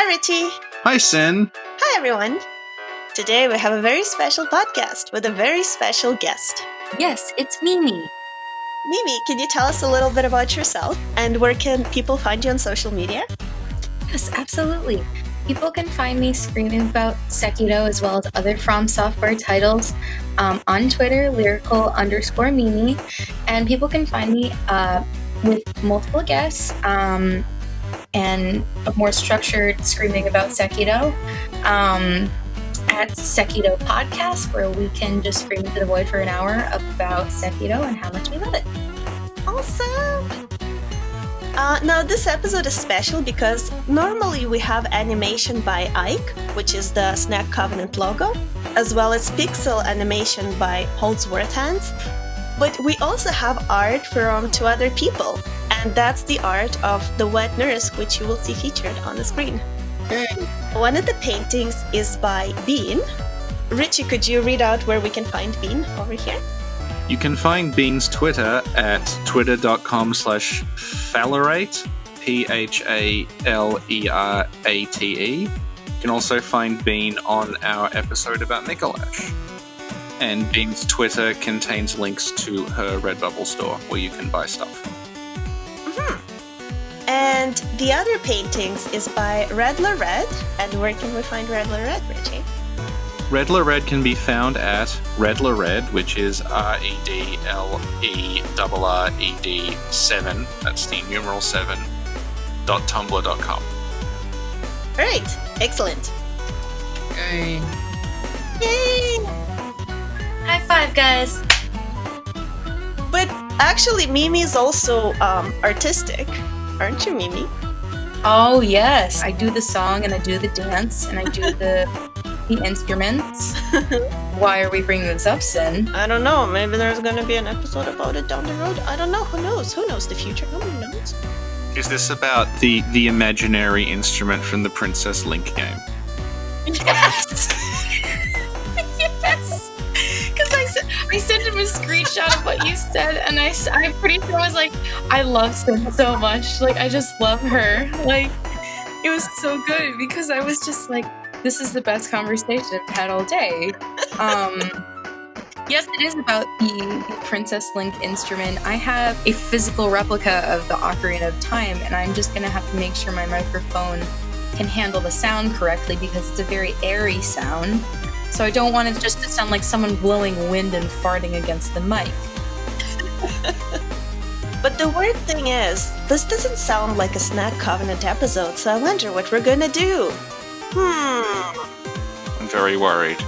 Hi, Richie. Hi, Sin. Hi, everyone. Today we have a very special podcast with a very special guest. Yes, it's Mimi. Mimi, can you tell us a little bit about yourself and where can people find you on social media? Yes, absolutely. People can find me screaming about Sekiro as well as other From Software titles on Twitter, lyrical_Mimi. And people can find me with multiple guests and a more structured screaming about Sekiro at Sekiro Podcast, where we can just scream into the void for an hour about Sekiro and how much we love it. Awesome! Now, this episode is special because normally we have animation by Ike, which is the Snack Covenant logo, as well as pixel animation by Holdsworth Hands. But we also have art from two other people, and that's the art of the wet nurse, which you will see featured on the screen. One of the paintings is by Bean. Richie, could you read out where we can find Bean over here? You can find Bean's Twitter at twitter.com/Phalerate, Phalerate. You can also find Bean on our episode about Micolash. And Bean's Twitter contains links to her Redbubble store where you can buy stuff. And the other paintings is by Redler Red. And where can we find Redler Red, Richie? Redler Red can be found at Redler Red, which is REDLERRED7. That's the numeral 7.tumblr.com. Right, excellent. Yay! Yay! High five, guys! But actually, Mimi is also artistic, aren't you, Mimi? Oh, yes. I do the song and I do the dance and I do the instruments. Why are we bringing this up, Sin? I don't know. Maybe there's going to be an episode about it down the road. I don't know. Who knows? Who knows the future? Nobody knows. Is this about the imaginary instrument from the Princess Link game? Yes! Yes! Because I sent him a screenshot of what you said, and I'm pretty sure I was like, I love Sin so much. Like, I just love her. Like, it was so good because I was just like, this is the best conversation I've had all day. Yes, it is about the Princess Link instrument. I have a physical replica of the Ocarina of Time, and I'm just going to have to make sure my microphone can handle the sound correctly because it's a very airy sound. So I don't want it just to sound like someone blowing wind and farting against the mic. But the weird thing is, this doesn't sound like a Snack Covenant episode, so I wonder what we're going to do. I'm very worried.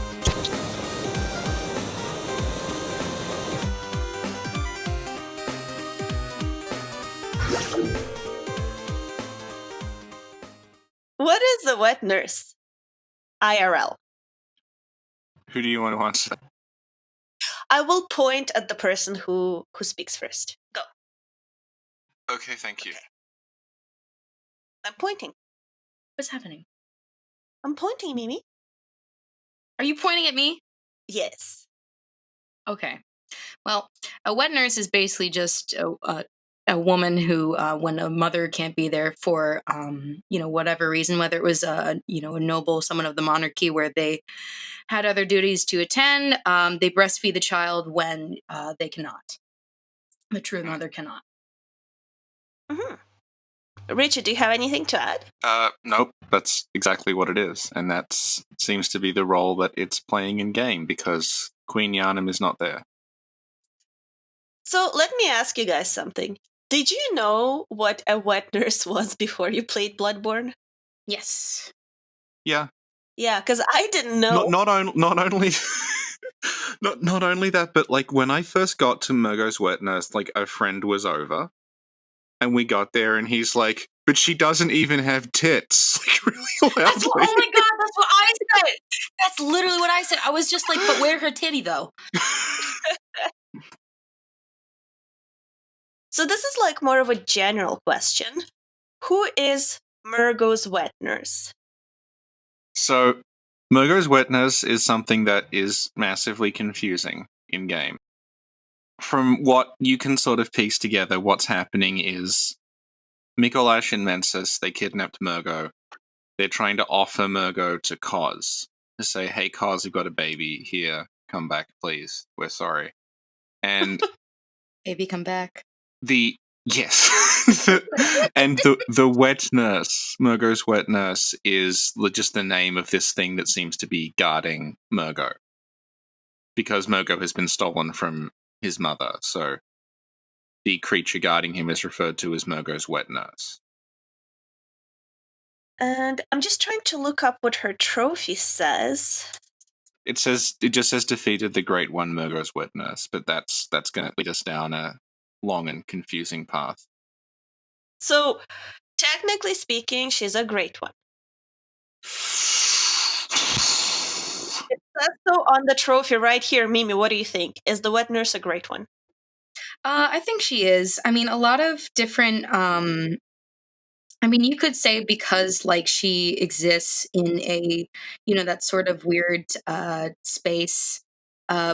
What is a wet nurse? IRL. Who do you want to answer? I will point at the person who speaks first. Go. Okay, thank you. Okay. I'm pointing. What's happening? I'm pointing, Mimi. Are you pointing at me? Yes. Okay. Well, a wet nurse is basically just a woman who, when a mother can't be there for, whatever reason, whether it was, a noble, someone of the monarchy where they had other duties to attend, they breastfeed the child when they cannot. The true mother cannot. Mm-hmm. Richard, do you have anything to add? Nope. That's exactly what it is. And that seems to be the role that it's playing in game because Queen Yharnam is not there. So let me ask you guys something. Did you know what a wet nurse was before you played Bloodborne? Yes. Yeah. Yeah, because I didn't know. Not only not only that, but like when I first got to Mergo's wet nurse, like a friend was over, and we got there, and he's like, "But she doesn't even have tits." Like really loudly. Oh my god, that's what I said. That's literally what I said. I was just like, "But where her titty though?" So this is like more of a general question. Who is Mergo's wet nurse? So, Mergo's wet nurse is something that is massively confusing in game. From what you can sort of piece together, what's happening is Micolash and Mensis, they kidnapped Mergo, they're trying to offer Mergo to Kaz to say, "Hey, Kaz, you've got a baby here. Come back, please. We're sorry." And Baby, come back. yes, and the wet nurse, Mergo's wet nurse, is just the name of this thing that seems to be guarding Mergo, because Mergo has been stolen from his mother. So the creature guarding him is referred to as Mergo's wet nurse. And I'm just trying to look up what her trophy says. It just says defeated the Great One, Mergo's wet nurse, but that's going to lead us down a long and confusing path. So, technically speaking, she's a great one. It says so on the trophy right here. Mimi, what do you think? Is the wet nurse a great one? I think she is. I mean, a lot of different. I mean, you could say because like she exists in a, that sort of weird space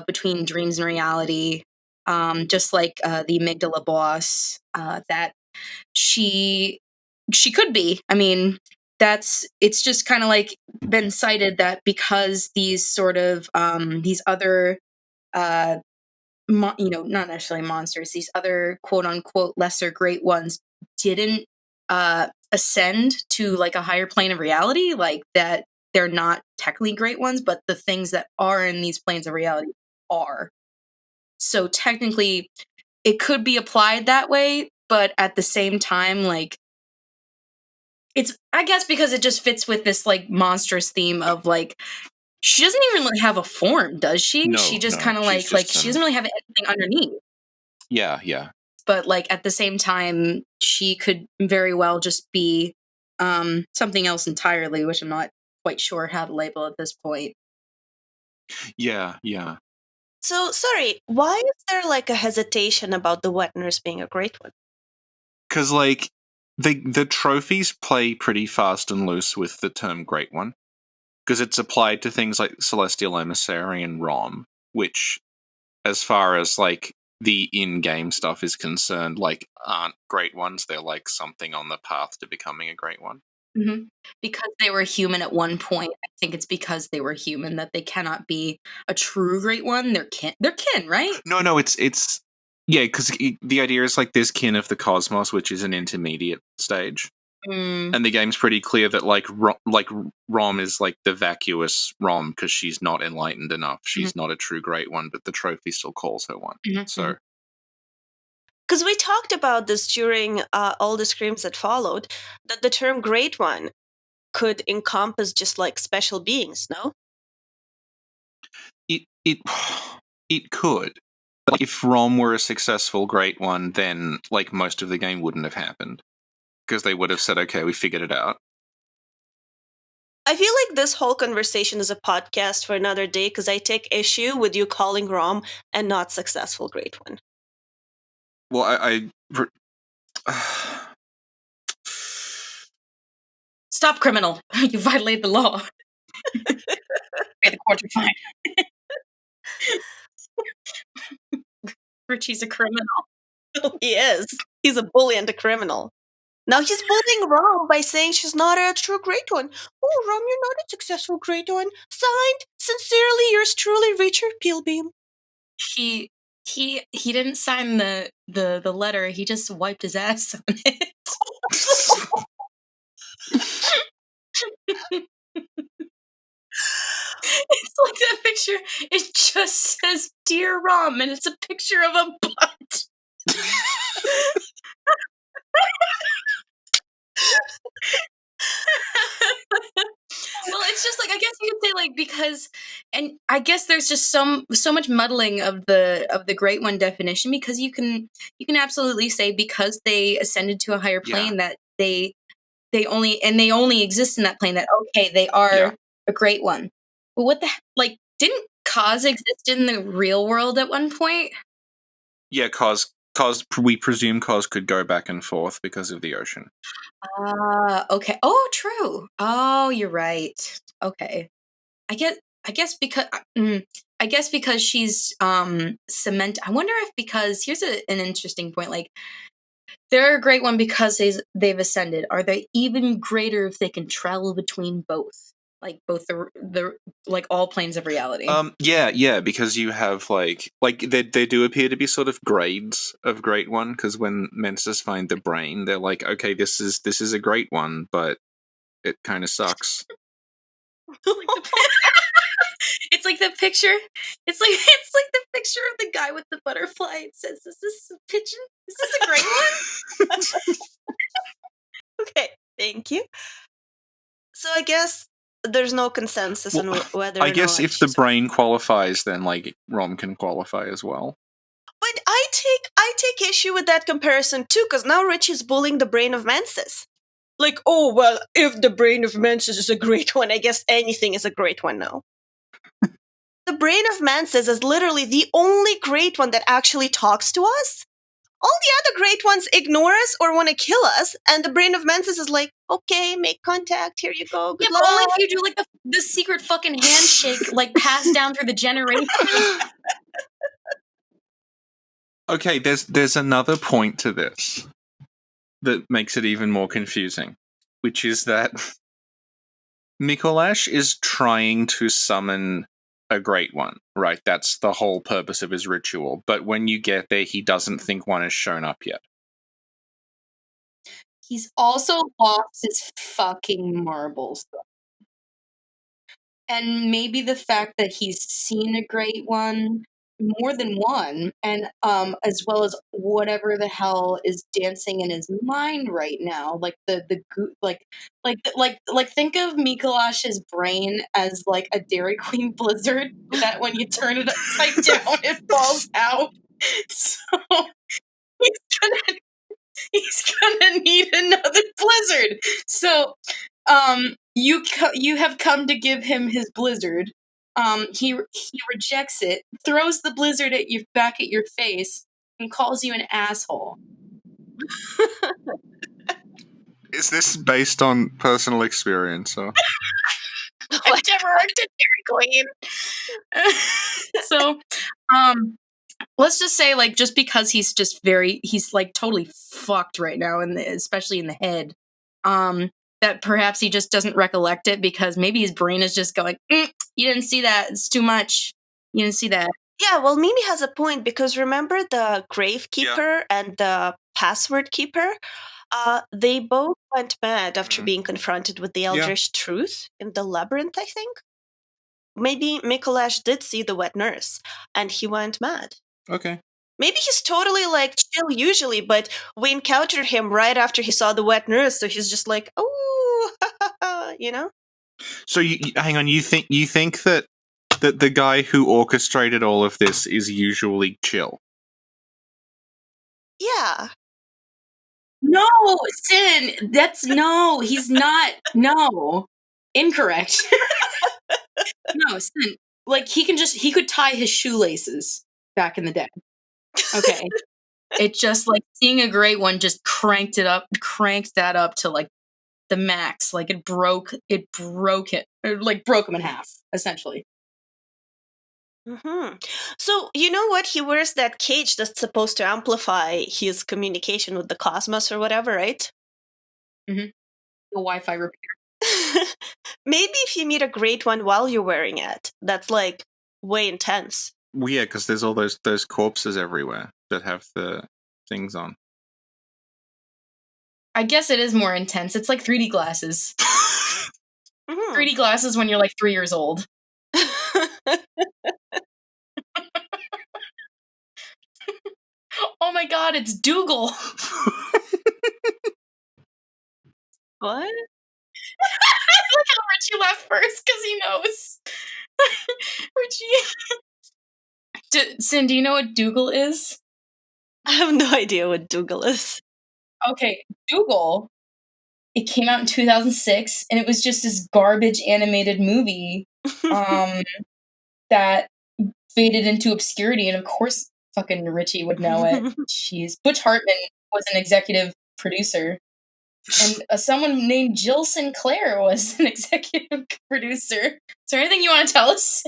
between dreams and reality, just like the amygdala boss, that she could be. I mean, it's just kind of like been cited that because these sort of these other not necessarily monsters, these other quote unquote lesser great ones didn't ascend to like a higher plane of reality, like that they're not technically great ones, but the things that are in these planes of reality are. So technically, it could be applied that way, but at the same time, like, it's, I guess, because it just fits with this like monstrous theme of like, she doesn't even really have a form, does she? No, she just no, kind of she's like just she doesn't really have anything underneath. Yeah. But like at the same time, she could very well just be something else entirely, which I'm not quite sure how to label at this point. Yeah. So, sorry, why is there like a hesitation about the wet nurse being a great one? Because like the trophies play pretty fast and loose with the term Great One, because it's applied to things like Celestial Emissary and Rom, which, as far as like the in-game stuff is concerned, like aren't great ones. They're like something on the path to becoming a great one. Mm-hmm. Because they were human at one point. I think it's because they were human that they cannot be a true great one. They're kin, right? No, it's yeah, because the idea is like there's kin of the cosmos, which is an intermediate stage. And the game's pretty clear that like Rom is like the vacuous Rom because she's not enlightened enough. She's not a true great one, but the trophy still calls her one. So, because we talked about this during all the screams that followed, that the term great one could encompass just like special beings, no? it could. Like, if Rom were a successful great one, then like most of the game wouldn't have happened, because they would have said, "Okay, we figured it out." I feel like this whole conversation is a podcast for another day because I take issue with you calling Rom a not successful great one. Well, I Stop, criminal! You violated the law. Pay the court your fine. Richie's a criminal. He is. He's a bully and a criminal. Now he's bullying Rom by saying she's not a true great one. Oh, Rom, you're not a successful great one. Signed, sincerely, yours truly, Richard Pilbeam. He didn't sign the letter. He just wiped his ass on it. It's like that picture. It just says "Dear Rom," and it's a picture of a butt. Well, it's just like, I guess you could say like, because, and I guess there's just so much muddling of the great one definition, because you can absolutely say because they ascended to a higher plane that they only exist in that plane, that okay, they are a great one. But what the like, didn't Kaz exist in the real world at one point? Yeah, cause we presume Kaz could go back and forth because of the ocean. Okay. Oh, true. Oh, you're right. Okay. I guess because she's cement. I wonder if, because here's an interesting point. Like, They're a great one because they've ascended. Are they even greater if they can travel between both? Like both the like all planes of reality. Yeah, because you have like they do appear to be sort of grades of great one, because when Mensis find the brain, they're like, okay, this is a great one, but it kind of sucks. It's like the picture. It's like the picture of the guy with the butterfly. It says, "Is this a pigeon? Is this a great one?" Okay, thank you. So I guess there's no consensus on whether. I guess if the brain qualifies, then like Rom can qualify as well. But I take issue with that comparison too, because now Richie's bullying the brain of Mensis. Like, oh well, if the brain of Mensis is a great one, I guess anything is a great one now. The brain of Mensis is literally the only great one that actually talks to us. All the other great ones ignore us or want to kill us, and the brain of Mensis is like, okay, make contact, here you go, good luck. But only if you do like the secret fucking handshake, like passed down through the generations. Okay, there's another point to this that makes it even more confusing, which is that Micolash is trying to summon a great one, right? That's the whole purpose of his ritual. But when you get there, he doesn't think one has shown up yet. He's also lost his fucking marbles. And maybe the fact that he's seen a great one, more than one, and as well as whatever the hell is dancing in his mind right now, like think of Mikolash's brain as like a Dairy Queen blizzard that when you turn it upside down, it falls out. So he's gonna need another blizzard. So you have come to give him his blizzard. He rejects it, throws the blizzard back at your face, and calls you an asshole. Is this based on personal experience? Or? I've never worked at Dairy Queen. So, let's just say, like, just because he's like totally fucked right now, especially in the head, that perhaps he just doesn't recollect it because maybe his brain is just going, you didn't see that, it's too much. You didn't see that. Yeah, well, Mimi has a point, because remember the Gravekeeper and the Password Keeper? They both went mad after being confronted with the Eldritch truth in the labyrinth, I think. Maybe Micolash did see the wet nurse, and he went mad. Okay. Maybe he's totally like chill usually, but we encountered him right after he saw the wet nurse, so he's just like, oh, you know? So hang on, you think that the guy who orchestrated all of this is usually chill? Yeah. No, Sin, he's not. No. Incorrect. No, Sin, like he could tie his shoelaces back in the day. Okay. It just like seeing a great one just cranked that up to like the max. Like it broke it, or like broke him in half, essentially. Mm-hmm. So, you know what? He wears that cage that's supposed to amplify his communication with the cosmos or whatever, right? Mm-hmm. The Wi-Fi repair. Maybe if you meet a great one while you're wearing it, that's like way intense. Well, yeah, because there's all those corpses everywhere that have the things on. I guess it is more intense. It's like 3D glasses. 3D glasses when you're like 3 years old. Oh my god, it's Dougal. What? Look how Richie laughed first because he knows. Richie. Sin, do you know what Dougal is? I have no idea what Dougal is. Okay, Dougal. It came out in 2006, and it was just this garbage animated movie that faded into obscurity, and of course fucking Richie would know it. Jeez. Butch Hartman was an executive producer, and someone named Jill Sinclair was an executive producer. Is there anything you want to tell us?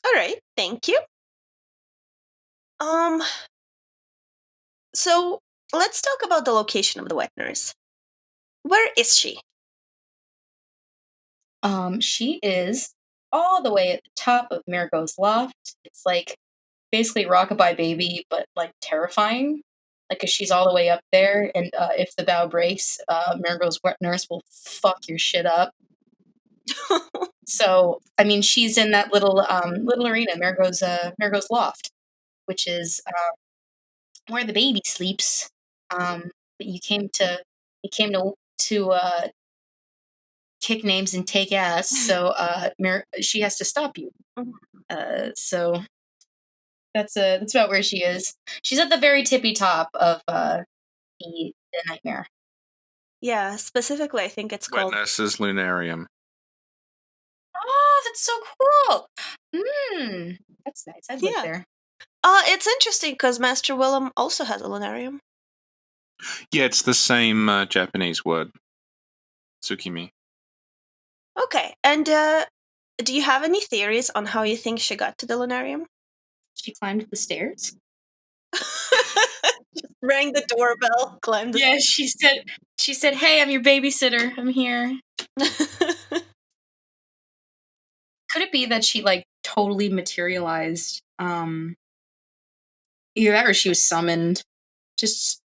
All right, thank you. So let's talk about the location of the wet nurse. Where is she? She is all the way at the top of Mergo's loft. It's like basically Rockabye Baby, but like terrifying. Like, 'cause she's all the way up there, and if the bow breaks, Mergo's wet nurse will fuck your shit up. So, I mean, she's in that little arena, Mergo's loft, which is where the baby sleeps. But you came to kick names and take ass, so she has to stop you. So that's about where she is. She's at the very tippy top of the nightmare. Yeah, specifically, I think it's Wet called. Nurse's Lunarium. Oh, that's so cool. That's nice. I'd live Yeah. there. It's interesting because Master Willem also has a lunarium. Yeah, it's the same Japanese word. Tsukimi. Okay, and do you have any theories on how you think she got to the lunarium? She climbed the stairs. Just rang the doorbell, climbed the Yeah, she said, "Hey, I'm your babysitter. I'm here." Could it be that she like totally materialized? Either that or she was summoned. Just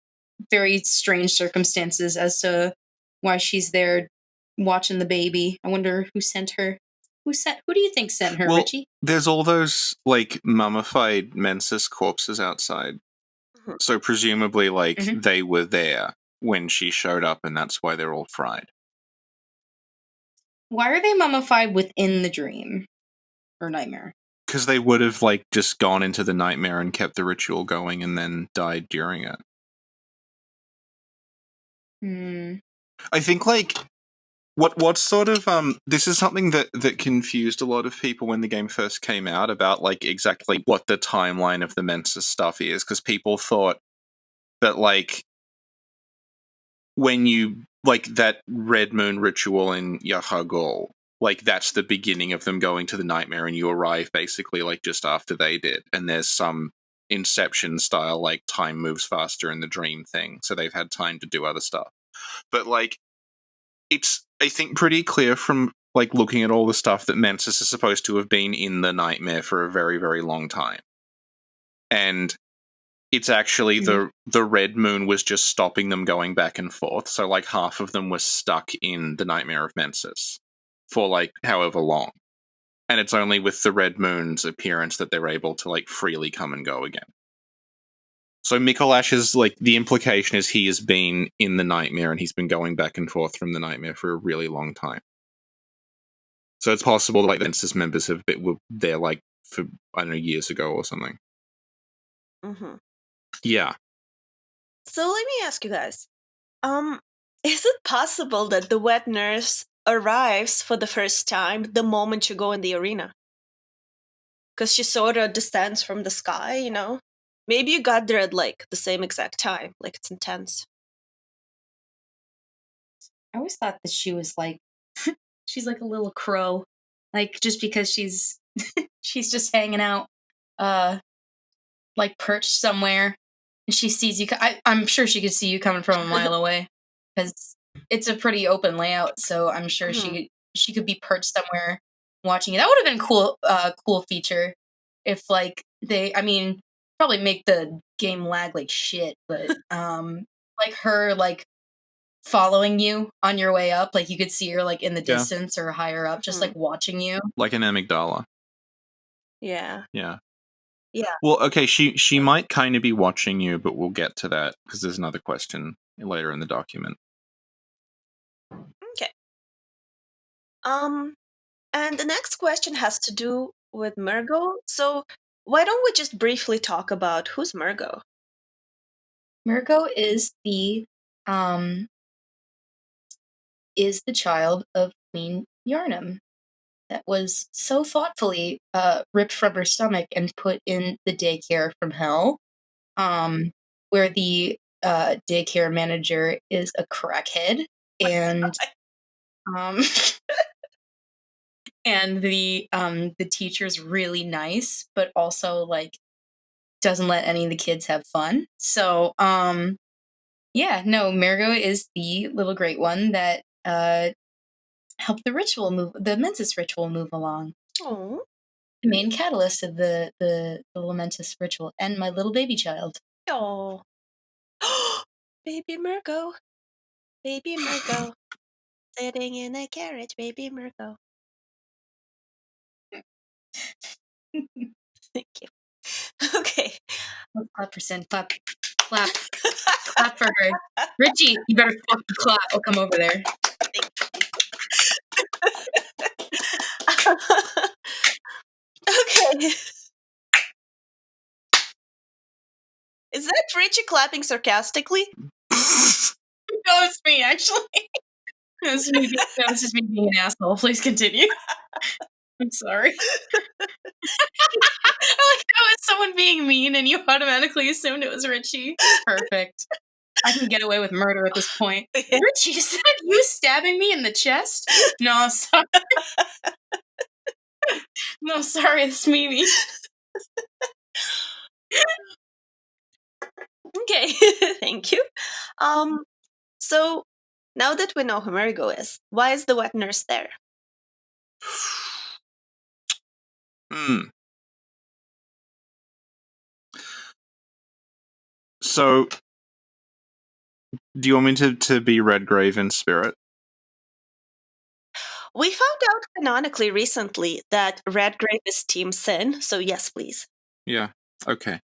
very strange circumstances as to why she's there watching the baby. I wonder who sent her. Who do you think sent her, Well, Richie? there's all those like mummified Mensis corpses outside. Mhm. So presumably, like, Mhm. they were there when she showed up, and that's why they're all fried. Why are they mummified within the dream or nightmare? Because they would have, like, just gone into the nightmare and kept the ritual going and then died during it. I think, like, what's sort of, this is something that confused a lot of people when the game first came out about, like, exactly what the timeline of the Mensa stuff is, because people thought that, like, when you, like, that Red Moon ritual in Yahagol, like, that's the beginning of them going to the nightmare, and you arrive basically, like, just after they did, and there's some Inception style, like, time moves faster in the dream thing, so they've had time to do other stuff. But, like, it's, I think, pretty clear from, like, looking at all the stuff that Mensis is supposed to have been in the nightmare for a very, very long time. And it's actually the Red Moon was just stopping them going back and forth. So, like, half of them were stuck in the Nightmare of Mensis for, like, however long. And it's only with the Red Moon's appearance that they're able to, like, freely come and go again. So Micolash is, like, the implication is he has been in the nightmare and he's been going back and forth from the nightmare for a really long time. So it's possible that, like, the Mensis members were there, like, for, I don't know, years ago or something. Mm-hmm. Yeah. So let me ask you guys, is it possible that the wet nurse arrives for the first time the moment you go in the arena? Because she sort of descends from the sky, you know? Maybe you got there at, like, the same exact time. Like, it's intense. I always thought that she was like, she's like a little crow, like just because she's she's just hanging out, like perched somewhere, and she sees you. I'm sure she could see you coming from a mile away, because it's a pretty open layout. So I'm sure she could be perched somewhere watching you. That would have been cool. Cool feature if like I mean, probably make the game lag like shit, but like her like following you on your way up, like you could see her like in the distance or higher up, just like watching you, like an amygdala. Yeah. Yeah. Yeah. Well, okay, she might kind of be watching you, but we'll get to that because there's another question later in the document. Okay. And the next question has to do with Mergo. So why don't we just briefly talk about who's Mergo? Mergo is the child of Queen Yarnum that was so thoughtfully ripped from her stomach and put in the daycare from hell, where the daycare manager is a crackhead, and and the teacher's really nice, but also like doesn't let any of the kids have fun. So, yeah, no, Mergo is the little great one that helped the Mensis ritual move along. Oh. The main catalyst of the Mensis ritual, and my little baby child. Oh. Baby Mergo. Baby Mergo. Sitting in a carriage, baby Mergo. Thank you. Okay. Let's clap for Sin. Clap. Clap. Clap for her. Richie, you better fucking clap. I'll come over there. Okay. Is that Richie clapping sarcastically? No, it's me, actually. This is me being an asshole. Please continue. I'm sorry. I like how it's someone being mean and you automatically assumed it was Richie. Perfect. I can get away with murder at this point. Richie, is that you stabbing me in the chest? No, sorry. No, sorry, it's Mimi. Okay, thank you. So now that we know who Mergo is, why is the wet nurse there? So, do you want me to be Redgrave in spirit? We found out canonically recently that Redgrave is Team Sin, so yes, please. Yeah. Okay.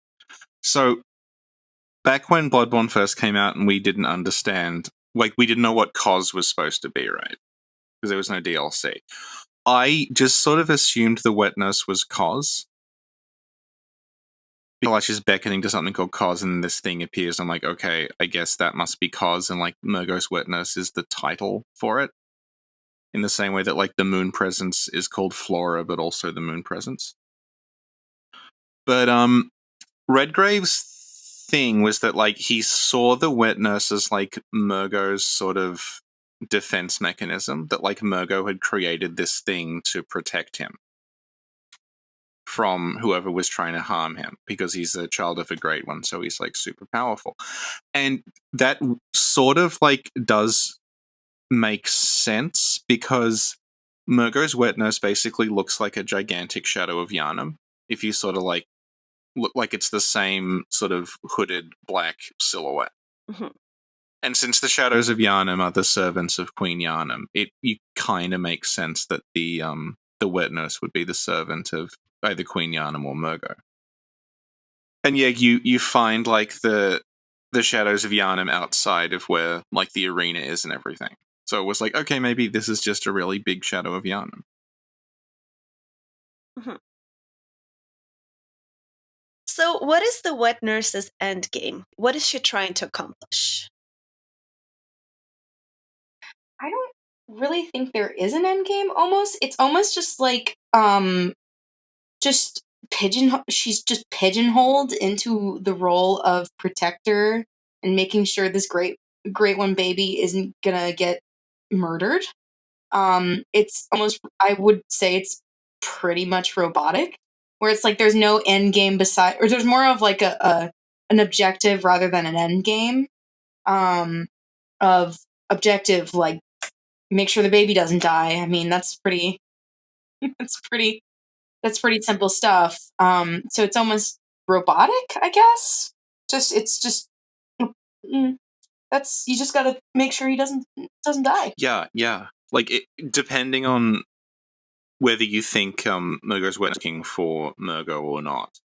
So, back when Bloodborne first came out and we didn't understand, like, we didn't know what Cos was supposed to be, right? Because there was no DLC. I just sort of assumed the wet nurse was Cos. Micolash is beckoning to something called Cos, and this thing appears. I'm like, okay, I guess that must be Cos, and like Mergo's wet nurse is the title for it. In the same way that like the moon presence is called Flora, but also the moon presence. But Redgrave's thing was that like he saw the wet nurse as like Mergo's sort of defense mechanism, that like Mergo had created this thing to protect him from whoever was trying to harm him, because he's a child of a great one, so he's like super powerful. And that sort of like does make sense, because Mergo's wet nurse basically looks like a gigantic shadow of Yharnam. If you sort of like look like it's the same sort of hooded black silhouette. Mm-hmm. And since the shadows of Yharnam are the servants of Queen Yharnam, you kind of makes sense that the wet nurse would be the servant of either Queen Yharnam or Mergo. And yeah, you find like the shadows of Yharnam outside of where like the arena is and everything. So it was like, okay, maybe this is just a really big shadow of Yharnam. Mm-hmm. So what is the wet nurse's endgame? What is she trying to accomplish? I don't really think there is an endgame. It's almost just like just she's just pigeonholed into the role of protector and making sure this great one baby isn't gonna get murdered. It's almost, I would say it's pretty much robotic, where it's like there's no end game beside, or there's more of like an objective rather than an end game. Of objective, like make sure the baby doesn't die. I mean, that's pretty simple stuff. So it's almost robotic, I guess. That's, you just gotta make sure he doesn't die. Yeah. Like depending on whether you think Mergo's working for Mergo or not,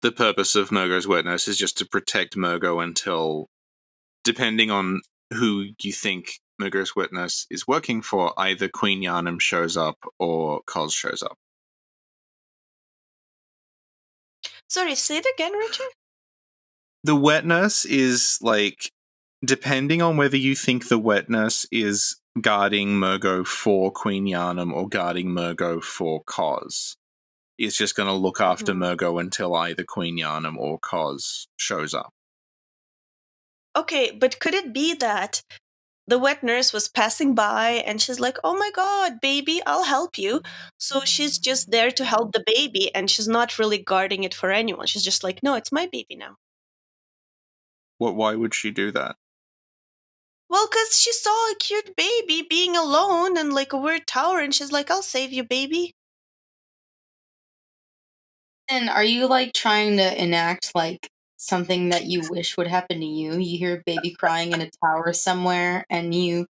the purpose of Mergo's wet nurse is just to protect Mergo until, depending on who you think Mergo's wet nurse is working for, either Queen Yharnam shows up or Cos shows up. Sorry, say it again, Richard? The wet nurse is like, depending on whether you think the wet nurse is guarding Mergo for Queen Yharnam or guarding Mergo for Cos, is just going to look after Mergo until either Queen Yharnam or Cos shows up. Okay, but could it be that the wet nurse was passing by and she's like, "Oh my god, baby, I'll help you." So she's just there to help the baby and she's not really guarding it for anyone. She's just like, "No, it's my baby now." Why would she do that? Well, because she saw a cute baby being alone in like a weird tower and she's like, "I'll save you, baby." And are you like trying to enact like something that you wish would happen to you? You hear a baby crying in a tower somewhere and you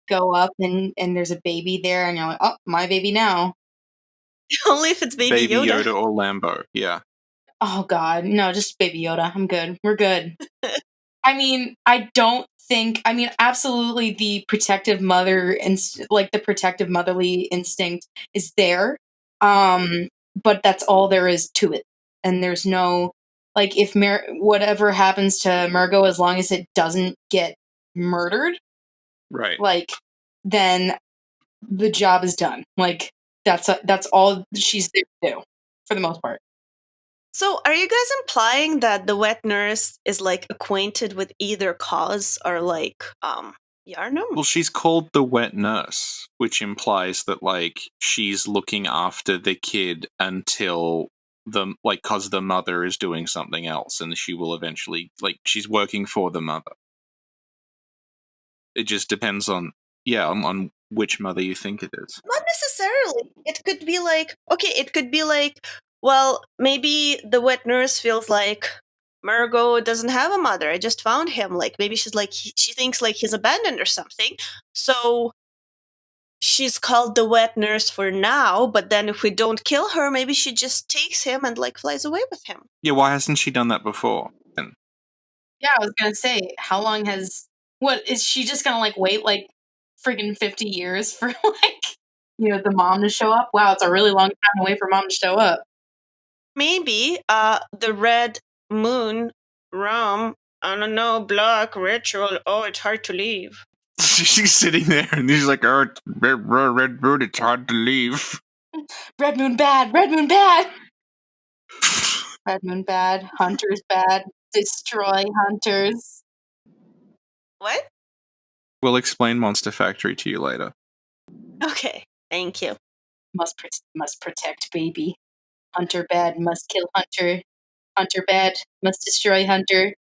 go up and there's a baby there and you're like, "Oh, my baby now." Only if it's Baby Yoda. Yoda or Lambo, yeah. Oh god, no, just Baby Yoda. I'm good. We're good. I mean, I don't think. I mean, absolutely, the protective mother like the protective motherly instinct is there, but that's all there is to it. And there's no like if whatever happens to Mergo, as long as it doesn't get murdered, Right. like then the job is done. Like that's all she's there to do for the most part. So, are you guys implying that the wet nurse is like acquainted with either cause or like Yarnum? Well, she's called the wet nurse, which implies that like she's looking after the kid until cause the mother is doing something else, and she will eventually she's working for the mother. It just depends on on which mother you think it is. Not necessarily. It could be like, okay, it could be like, well, maybe the wet nurse feels like Mergo doesn't have a mother. I just found him. Like maybe she's like she thinks like he's abandoned or something. So she's called the wet nurse for now, but then if we don't kill her, maybe she just takes him and like flies away with him. Yeah, why hasn't she done that before? Then? Yeah, I was gonna say, how long has what is she just gonna like wait like friggin' 50 years for like the mom to show up? Wow, it's a really long time to wait for mom to show up. Maybe the red moon rum, I don't know, black ritual. Oh, it's hard to leave. She's sitting there and he's like, "Oh, red moon, it's hard to leave." Red moon bad, red moon bad. Red moon bad, hunters bad, destroy hunters. What? We'll explain Monster Factory to you later. Okay, thank you. Must protect baby. Hunter bad, must kill hunter. Hunter bad, must destroy hunter.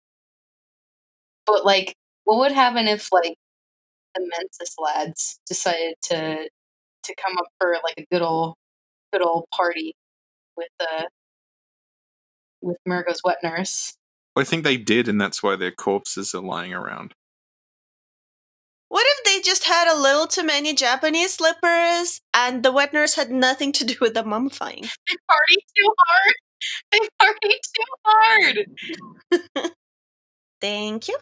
But like, what would happen if like the Mensis lads decided to come up for like a good old party with Mergo's wet nurse? I think they did, and that's why their corpses are lying around. What if they just had a little too many Japanese slippers and the wet nurse had nothing to do with the mummifying? They party too hard. They party too hard. Thank you.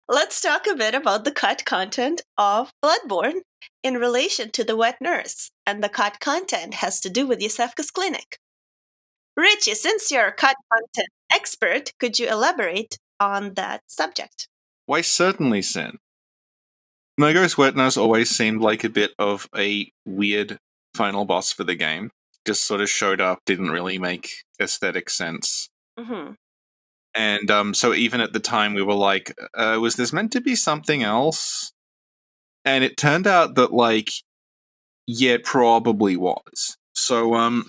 Let's talk a bit about the cut content of Bloodborne in relation to the wet nurse, and the cut content has to do with Yusefka's clinic. Richie, since you're a cut content expert, could you elaborate on that subject? Why, certainly, Sin. Mergo's wet nurse always seemed like a bit of a weird final boss for the game. Just sort of showed up, didn't really make aesthetic sense. Mm-hmm. And so even at the time, we were like, was this meant to be something else? And it turned out that, like, yeah, it probably was. So,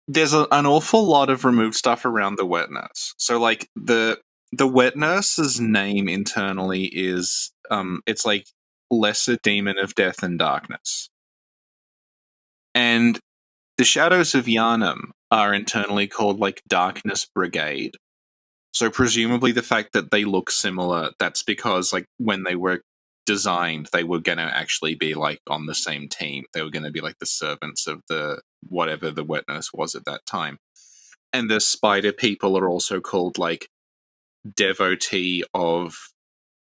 there's an awful lot of removed stuff around the wet nurse. So, like, the wet nurse's name internally is, it's like lesser demon of death and darkness. And the shadows of Yharnam are internally called, like, Darkness Brigade. So presumably the fact that they look similar, that's because like when they were designed, they were going to actually be like on the same team. They were going to be like the servants of the whatever the wet nurse was at that time. And the spider people are also called like devotee of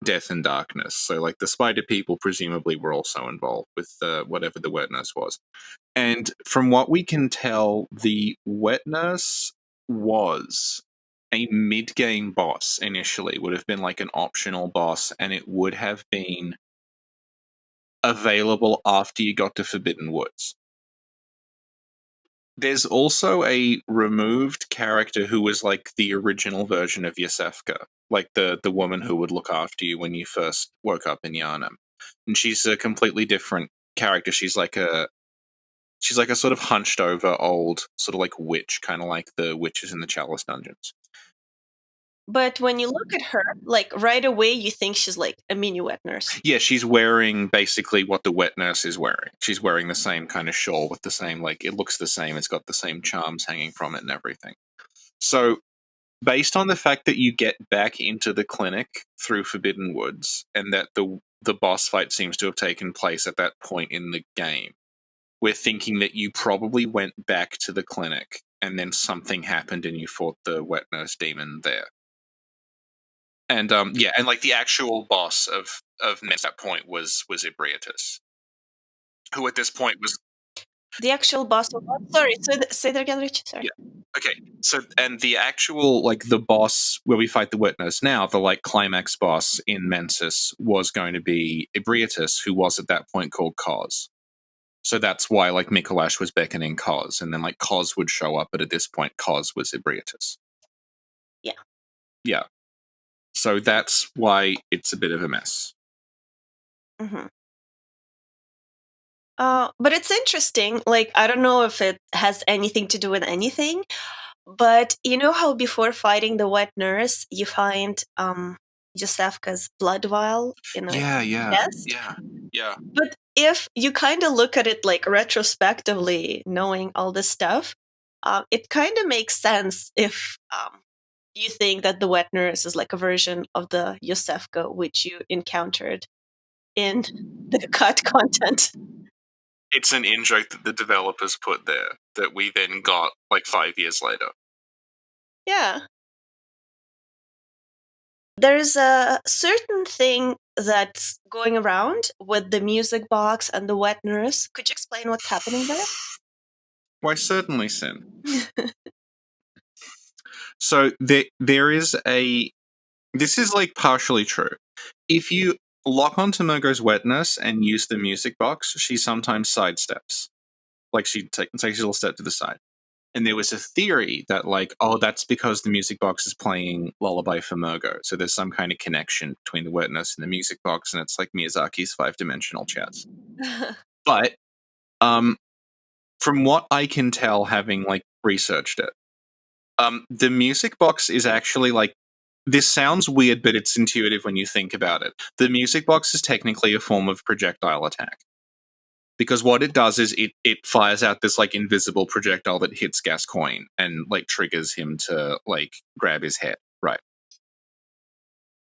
death and darkness. So like the spider people presumably were also involved with whatever the wet nurse was. And from what we can tell, the wet nurse was a mid-game boss initially, would have been like an optional boss, and it would have been available after you got to Forbidden Woods. There's also a removed character who was like the original version of Yosefka, like the woman who would look after you when you first woke up in Yharnam. And she's a completely different character. She's like a sort of hunched over old sort of like witch, kind of like the witches in the Chalice dungeons. But when you look at her, like right away, you think she's like a mini wet nurse. Yeah, she's wearing basically what the wet nurse is wearing. She's wearing the same kind of shawl with the same, like, it looks the same. It's got the same charms hanging from it and everything. So, based on the fact that you get back into the clinic through Forbidden Woods and that the boss fight seems to have taken place at that point in the game, we're thinking that you probably went back to the clinic and then something happened and you fought the wet nurse demon there. And yeah, and like the actual boss of Mensis at that point was Ebrietus, who at this point was The actual boss of what? Sorry, say that again, Richie. Sorry. Yeah. Okay. So and the actual like the boss where we fight the wet nurse now, the like climax boss in Mensis was going to be Ebrietus, who was at that point called Cos. So that's why like Micolash was beckoning Cos, and then like Cos would show up, but at this point Cos was Ebrietus. Yeah. Yeah. So that's why it's a bit of a mess. Mm-hmm. But it's interesting. Like, I don't know if it has anything to do with anything, but you know how before fighting the wet nurse, you find Josefka's blood vial in a chest? Yeah. But if you kind of look at it like retrospectively, knowing all this stuff, it kind of makes sense if you think that the wet nurse is like a version of the Josefka which you encountered in the cut content. It's an in-joke that the developers put there that we then got like 5 years later. Yeah. There's a certain thing that's going around with the music box and the wet nurse. Could you explain what's happening there? Why, certainly, Sin. So there is a... This is like partially true. If you lock onto Mergo's wetness and use the music box, she sometimes sidesteps. Like she takes a little step to the side. And there was a theory that like, oh, that's because the music box is playing Lullaby for Mergo. So there's some kind of connection between the wetness and the music box, and it's like Miyazaki's 5-dimensional chess. But from what I can tell, having like researched it, the music box is actually like, this sounds weird, but it's intuitive when you think about it. The music box is technically a form of projectile attack. Because what it does is it fires out this like invisible projectile that hits Gascoigne and like triggers him to like grab his head, right?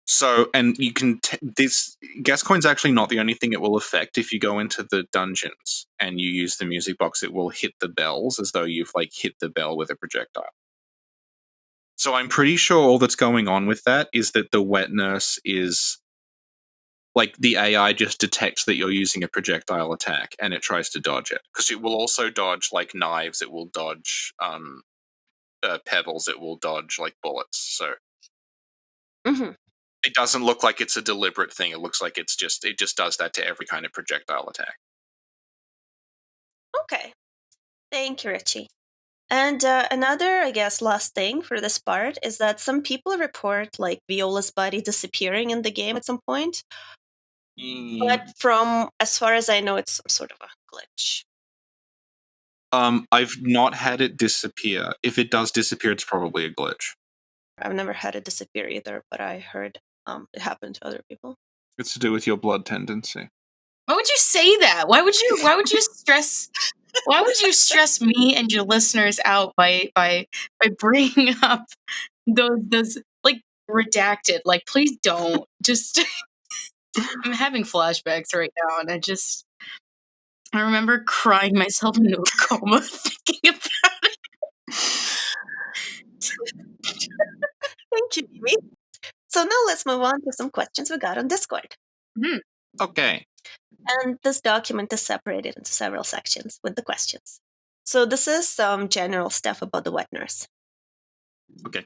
So, and you can this Gascoigne's actually not the only thing it will affect. If you go into the dungeons and you use the music box, it will hit the bells as though you've like hit the bell with a projectile. So I'm pretty sure all that's going on with that is that the wet nurse is like the AI just detects that you're using a projectile attack and it tries to dodge it, because it will also dodge like knives, it will dodge pebbles, it will dodge like bullets. So it doesn't look like it's a deliberate thing. It looks like it just does that to every kind of projectile attack. Okay, thank you, Richie. And another, I guess, last thing for this part is that some people report like Viola's body disappearing in the game at some point. But from as far as I know, it's some sort of a glitch. I've not had it disappear. If it does disappear, it's probably a glitch. I've never had it disappear either, but I heard it happened to other people. It's to do with your blood tendency. Why would you say that? Why would you stress? Why would you stress me and your listeners out by bringing up those like redacted? Like, please don't. Just I'm having flashbacks right now, and I remember crying myself into a coma thinking about it. Thank you, Mimi. So now let's move on to some questions we got on Discord. Mm-hmm. Okay. And this document is separated into several sections with the questions. So this is some general stuff about the wet nurse. Okay.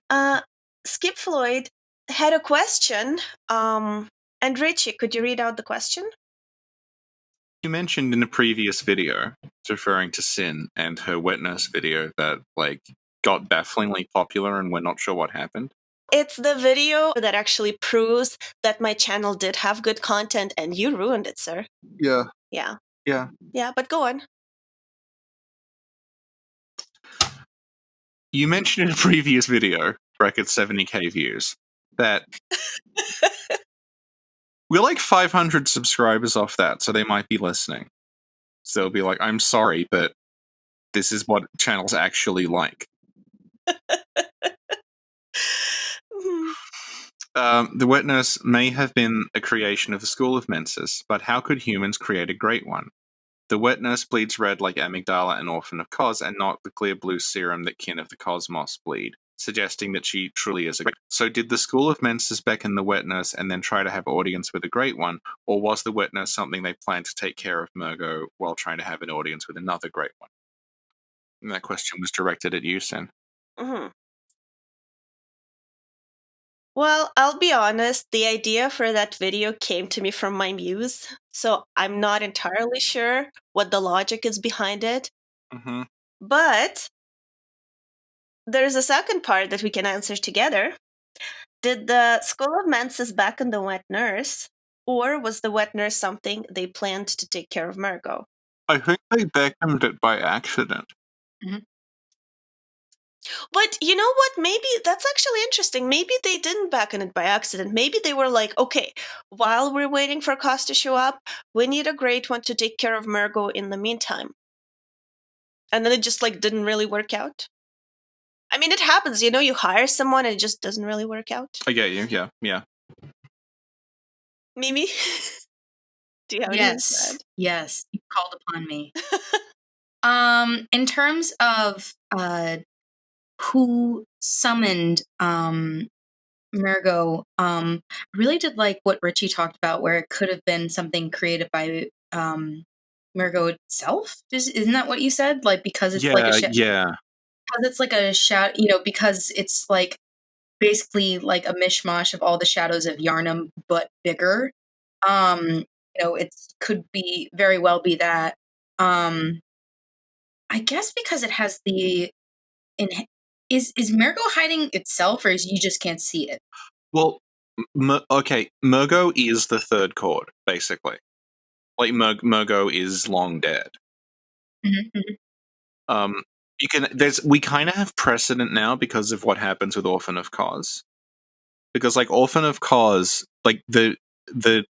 Skip Floyd had a question. And Richie, could you read out the question? You mentioned in a previous video, referring to Sin and her wet nurse video, that like got bafflingly popular, and we're not sure what happened. It's the video that actually proves that my channel did have good content, and you ruined it, sir. Yeah. Yeah. Yeah. Yeah, but go on. You mentioned in a previous video, bracket 70k views, that we're like 500 subscribers off that, so they might be listening. So they'll be like, I'm sorry, but this is what channels actually like. The wet nurse may have been a creation of the school of Mensis, but how could humans create a great one? The wet nurse bleeds red like Amygdala and Orphan of Cos, and not the clear blue serum that kin of the Cosmos bleed, suggesting that she truly is a great. So did the school of Mensis beckon the wet nurse and then try to have audience with a great one, or was the wet nurse something they planned to take care of Mergo while trying to have an audience with another great one? And that question was directed at you, Sin. Mm-hmm. Well, I'll be honest, the idea for that video came to me from my muse, so I'm not entirely sure what the logic is behind it. Mm-hmm. But there's a second part that we can answer together. Did the School of Mensis beckon the wet nurse, or was the wet nurse something they planned to take care of Mergo? I think they beckoned it by accident. But you know what? Maybe that's actually interesting. Maybe they didn't beckon it by accident. Maybe they were like, okay, while we're waiting for Cos to show up, we need a great one to take care of Mergo in the meantime. And then it just like didn't really work out. I mean, it happens, you hire someone and it just doesn't really work out. I get you, yeah. Mimi? Do you have anything to add? Yes, you called upon me. In terms of who summoned Mergo, I really did like what Richie talked about, where it could have been something created by Mergo itself. Isn't that what you said? Like, because it's like a yeah. Because it's like a shadow, because it's like basically like a mishmash of all the shadows of Yarnum, but bigger. It could be very well be that. I guess because it has the is Mergo hiding itself, or is you just can't see it? Well, okay, Mergo is the third chord, basically. Like, Mergo is long dead. Mm-hmm. We kind of have precedent now because of what happens with Orphan of Cos. Because, like, Orphan of Cos, like, the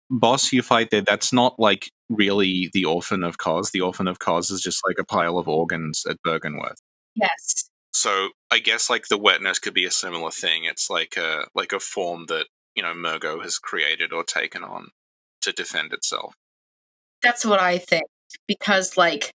boss you fight there, that's not, like, really the Orphan of Cos. The Orphan of Cos is just, like, a pile of organs at Bergenworth. Yes. So, I guess, like, the wetness could be a similar thing. It's like a form that, Mergo has created or taken on to defend itself. That's what I think. Because, like,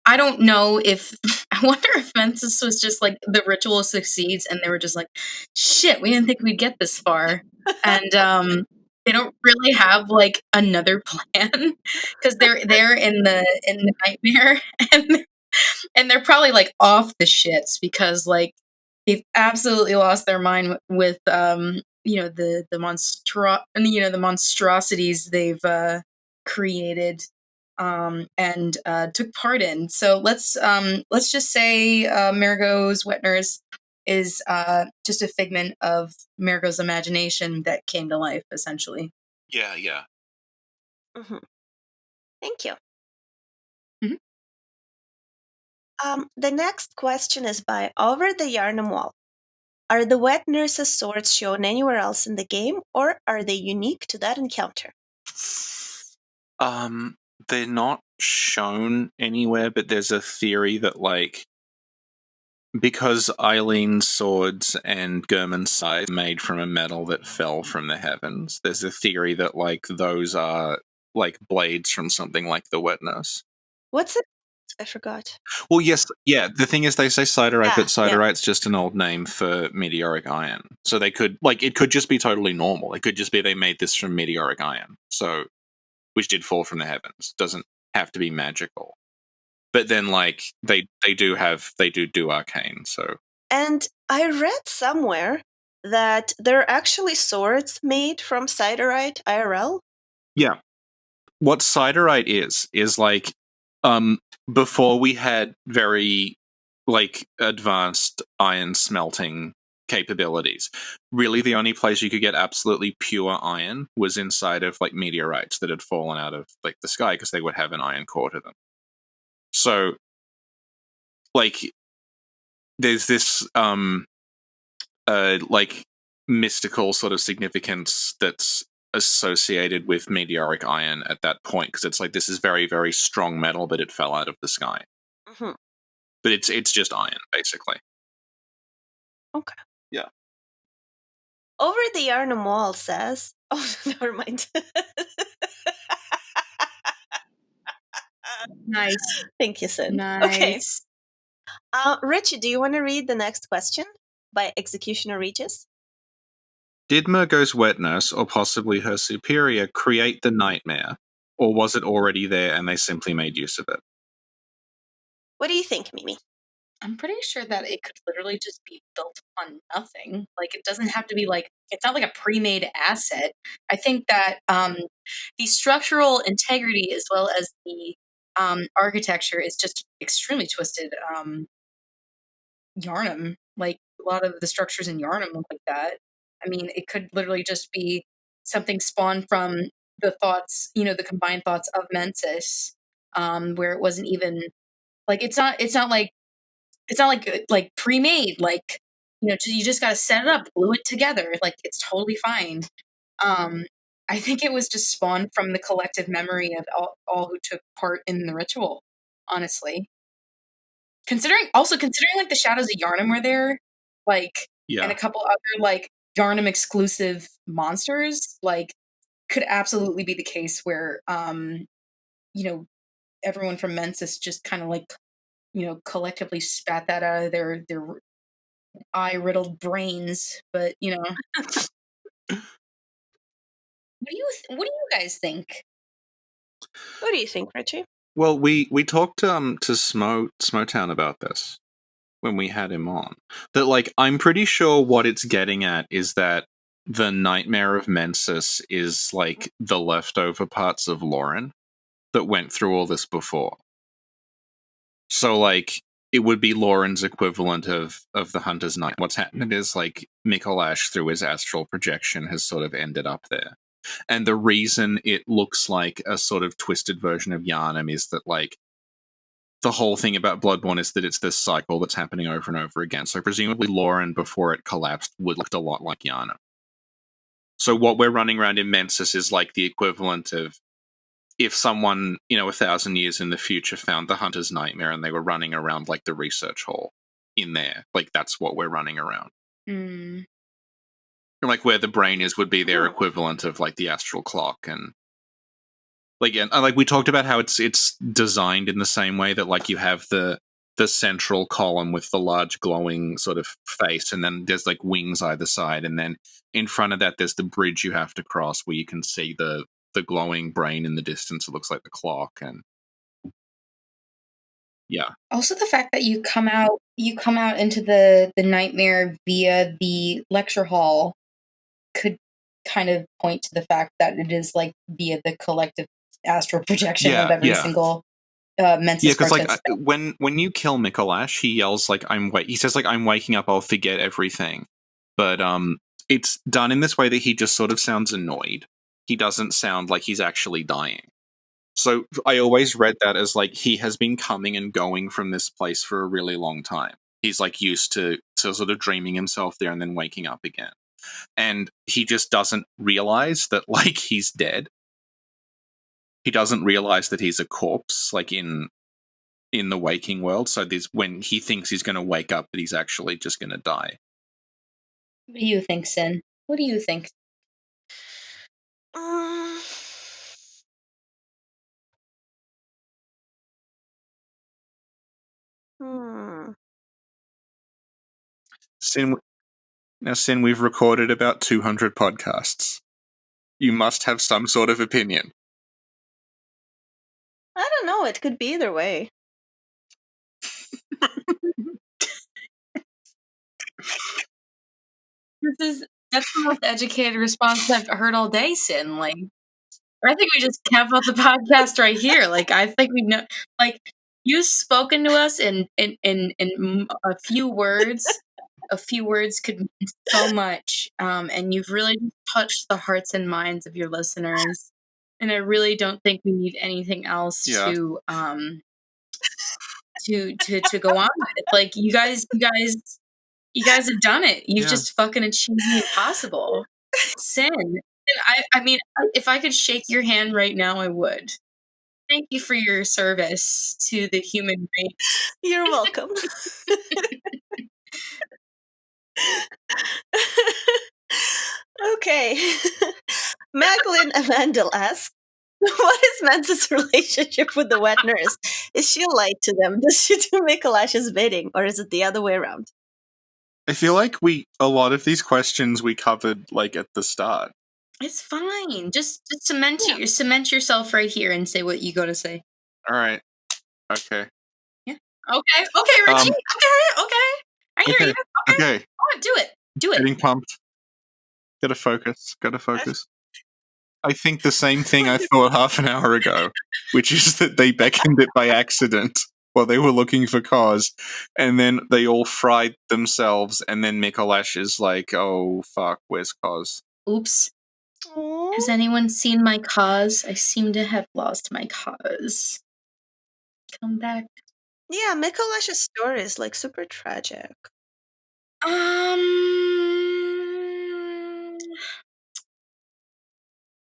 I don't know if I wonder if Mensis was just like the ritual succeeds and they were just like, shit, we didn't think we'd get this far. And they don't really have like another plan because they're in the nightmare and they're probably like off the shits because like they've absolutely lost their mind with the monstrosities they've created and took part in. So let's just say Mergo's wet nurse is just a figment of Mergo's imagination that came to life, essentially. Yeah. Mm-hmm. Thank you. Mm-hmm. The next question is by Over the Yarnum Wall. Are the wet nurse's swords shown anywhere else in the game, or are they unique to that encounter? They're not shown anywhere, but there's a theory that, like, because Eileen's swords and German's scythe made from a metal that fell from the heavens, there's a theory that, like, those are, like, blades from something like the wet nurse. What's it? I forgot. Well, yes, yeah. The thing is, they say siderite, but Yeah. siderite's just an old name for meteoric iron. So they could, like, it could just be totally normal. It could just be they made this from meteoric iron, so which did fall from the heavens. Doesn't have to be magical. But then, like, they do arcane. So, and I read somewhere that there are actually swords made from siderite IRL. Yeah. what siderite is like before we had very like advanced iron smelting capabilities. Really, the only place you could get absolutely pure iron was inside of like meteorites that had fallen out of like the sky because they would have an iron core to them. So, like, there's this like mystical sort of significance that's associated with meteoric iron at that point because it's like this is very, very strong metal, but it fell out of the sky. Mm-hmm. But it's just iron, basically. Okay. Yeah. Over the Yarnum Wall says... Oh, never mind. Nice. Thank you, Sin. Nice. Okay. Richie, do you want to read the next question by Executioner Regis? Did Mergo's wet nurse, or possibly her superior, create the nightmare, or was it already there and they simply made use of it? What do you think, Mimi? I'm pretty sure that it could literally just be built on nothing. Like, it doesn't have to be like, it's not like a pre-made asset. I think that the structural integrity as well as the architecture is just extremely twisted. Yarnum, like a lot of the structures in Yarnum look like that. I mean, it could literally just be something spawned from the thoughts, the combined thoughts of Mensis, where it wasn't even like it's not like pre-made, like you just got to set it up, glue it together, like it's totally fine. I think it was just spawned from the collective memory of all who took part in the ritual, honestly. Considering like the shadows of Yarnum were there, like and a couple other like Yarnum exclusive monsters, like could absolutely be the case where everyone from Mensis just kind of like collectively spat that out of their eye riddled brains. But what do you guys think? What do you think, Richie? Well, we talked to Smotown about this when we had him on. That like I'm pretty sure what it's getting at is that the nightmare of Mensis is like the leftover parts of Lauren that went through all this before. So like it would be Lauren's equivalent of the Hunter's Night. What's happened is like Micolash through his astral projection has sort of ended up there. And the reason it looks like a sort of twisted version of Yarnum is that like the whole thing about Bloodborne is that it's this cycle that's happening over and over again. So presumably Lauren before it collapsed would look a lot like Yarnum. So what we're running around in Mensis is like the equivalent of if someone, 1,000 years in the future found the Hunter's Nightmare and they were running around like the research hall in there. Like that's what we're running around. Mm. Like where the brain is would be their equivalent of like the astral clock and like we talked about how it's designed in the same way that like you have the central column with the large glowing sort of face and then there's like wings either side and then in front of that there's the bridge you have to cross where you can see the glowing brain in the distance. It looks like the clock and yeah. Also the fact that you come out into the nightmare via the lecture hall could kind of point to the fact that it is like via the collective astral projection of every single Mensis because like participant. when you kill Micolash, he yells like he says like I'm waking up, I'll forget everything. But it's done in this way that he just sort of sounds annoyed. He doesn't sound like he's actually dying. So I always read that as like he has been coming and going from this place for a really long time. He's like used to sort of dreaming himself there and then waking up again. And he just doesn't realize that like he's dead. He doesn't realize that he's a corpse like in the waking world. So there's when he thinks he's going to wake up, but he's actually just going to die. What do you think, Sin? What do you think? Sin, we've recorded about 200 podcasts. You must have some sort of opinion. I don't know. It could be either way. That's the most educated response I've heard all day, Sin. Like, I think we just cap out the podcast right here. Like, I think we know. Like, you've spoken to us in a few words. A few words could mean so much, and you've really touched the hearts and minds of your listeners. And I really don't think we need anything else to go on with. Like, you guys have done it. You've just fucking achieved the impossible. Sin. And I mean, if I could shake your hand right now, I would. Thank you for your service to the human race. You're welcome. Okay. Magdalene Amandel asks, what is Mensis' relationship with the wet nurse? Is she lied to them? Does she do Micolash's bidding? Or is it the other way around? I feel like a lot of these questions we covered like at the start. It's fine. Just cement yourself right here and say what you got to say. All right. Okay. Yeah. Okay, Richie. Okay. I hear you. Okay. Oh, do it. Getting pumped. Gotta focus. I think the same thing I thought half an hour ago, which is that they beckoned it by accident while they were looking for cause, and then they all fried themselves, and then Micolash is like, oh, fuck, where's cause? Oops. Has anyone seen my cause? I seem to have lost my cause. Come back. Yeah, Micolash's story is like super tragic.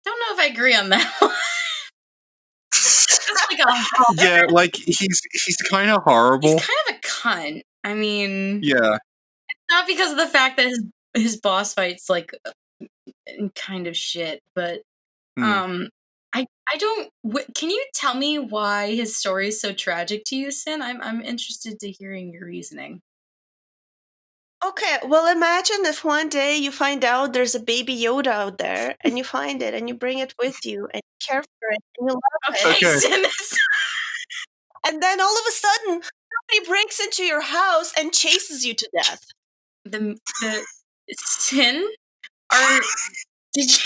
Don't know if I agree on that one. Yeah, like he's kind of horrible. He's kind of a cunt. I mean, yeah, it's not because of the fact that his boss fight's like kind of shit, but I don't. Can you tell me why his story is so tragic to you, Sin? I'm interested to hearing your reasoning. Okay, well, imagine if one day you find out there's a baby Yoda out there, and you find it, and you bring it with you, and you care for it, and you love it. Okay. Sin. And then all of a sudden, somebody breaks into your house and chases you to death. The Sin? Did you...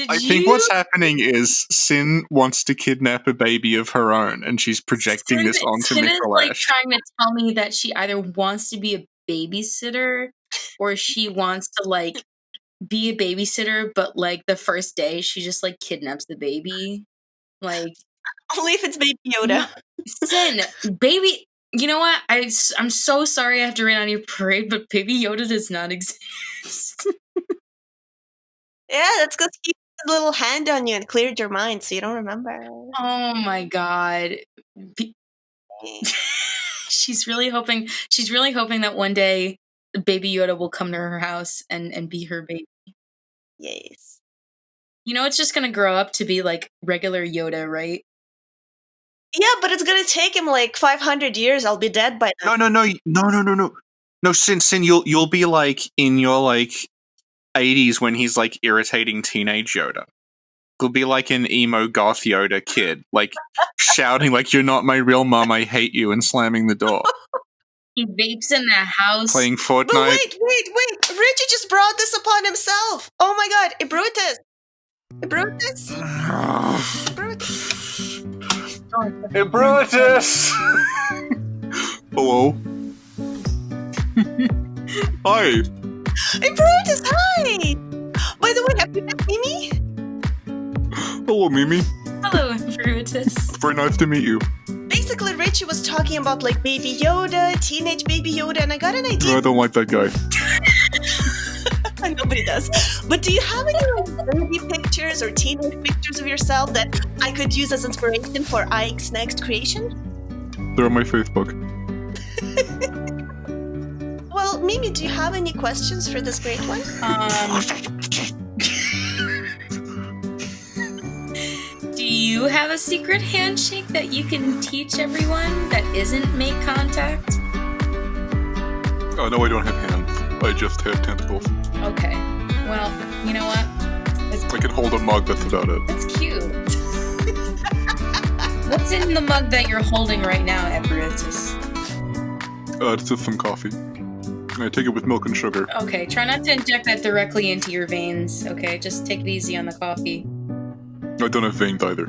I think what's happening is Sin wants to kidnap a baby of her own, and she's projecting this onto Sin Micolash. is like trying to tell me that she either wants to be a babysitter, or she wants to like be a babysitter, but like the first day she just like kidnaps the baby. Like, only if it's baby Yoda. Sin, baby. You know what? I'm so sorry I have to rain on your parade, but baby Yoda does not exist. Yeah, that's because he put a little hand on you and cleared your mind, so you don't remember. Oh my god. She's really hoping that one day baby Yoda will come to her house and be her baby. Yes. You know, it's just gonna grow up to be like regular Yoda, right? Yeah, but it's gonna take him like 500 years. I'll be dead by now. No, Sin, you'll be like in your like 80s when he's like irritating teenage Yoda. You'll be like an emo goth Yoda kid, like shouting like, "You're not my real mom, I hate you," and slamming the door. He vapes in the house. Playing Fortnite. But wait! Richie just brought this upon himself! Oh my god, Brutus! Brutus! Brutus! Hello? Hi! Hey, Brutus, hi! By the way, have you met Mimi? Hello, Mimi. Hello, Brutus. Very nice to meet you. Basically, Richie was talking about like Baby Yoda, teenage Baby Yoda, and I got an idea. No, I don't like that guy. Nobody does. But do you have any like, baby pictures or teenage pictures of yourself that I could use as inspiration for Ike's next creation? They're on my Facebook. Well, Mimi, do you have any questions for this great one? Do you have a secret handshake that you can teach everyone that isn't make contact? Oh, no, I don't have hands. I just have tentacles. Okay. Well, you know what? I can hold a mug, that's about it. That's cute. What's in the mug that you're holding right now, Brutus? It's just some coffee. I take it with milk and sugar. Okay, try not to inject that directly into your veins, okay? Just take it easy on the coffee. I don't have veins either.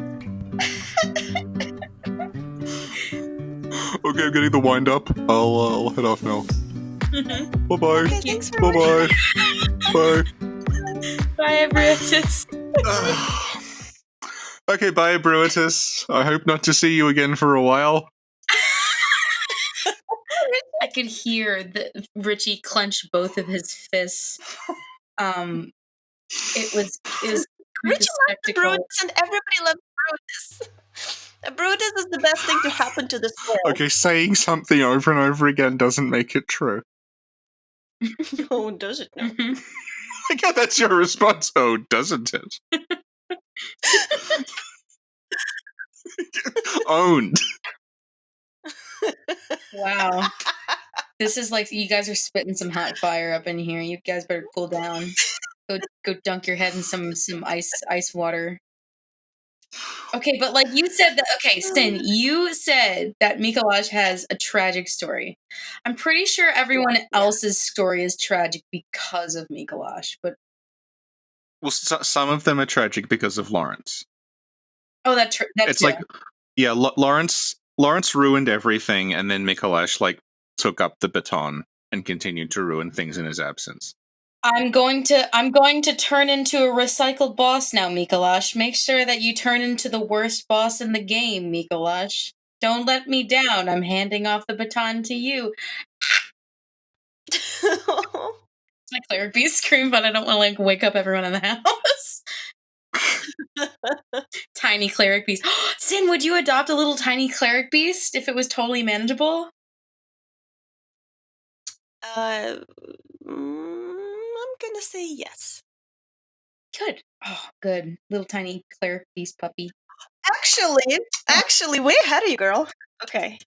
Okay, I'm getting the wind up. I'll head off now. Bye-bye. Okay, thanks very much. Bye-bye. Bye. Bye, Brutus. Okay, bye, Brutus. I hope not to see you again for a while. I could hear Richie clench both of his fists. It was Richie loves the Brutus, and everybody loves Brutus. Brutus is the best thing to happen to this world. Okay, saying something over and over again doesn't make it true. No, does it? No. I guess that's your response. Oh, doesn't it? Owned. Wow. This is like, you guys are spitting some hot fire up in here. You guys better cool down. Go dunk your head in some ice water. Okay, but like you said that, okay, Sin, you said that Micolash has a tragic story. I'm pretty sure everyone else's story is tragic because of Micolash, but Well, some of them are tragic because of Lawrence. oh, that's It's like, yeah, Lawrence ruined everything, and then Micolash like took up the baton and continued to ruin things in his absence. I'm going to turn into a recycled boss now, Micolash. Make sure that you turn into the worst boss in the game, Micolash. Don't let me down. I'm handing off the baton to you. It's my cleric beast scream, but I don't want to like wake up everyone in the house. Tiny cleric beast. Sin, would you adopt a little tiny cleric beast if it was totally manageable? I'm gonna say yes. Good. Oh, good. Little tiny cleric beast puppy. Actually, way ahead of you, girl. Okay.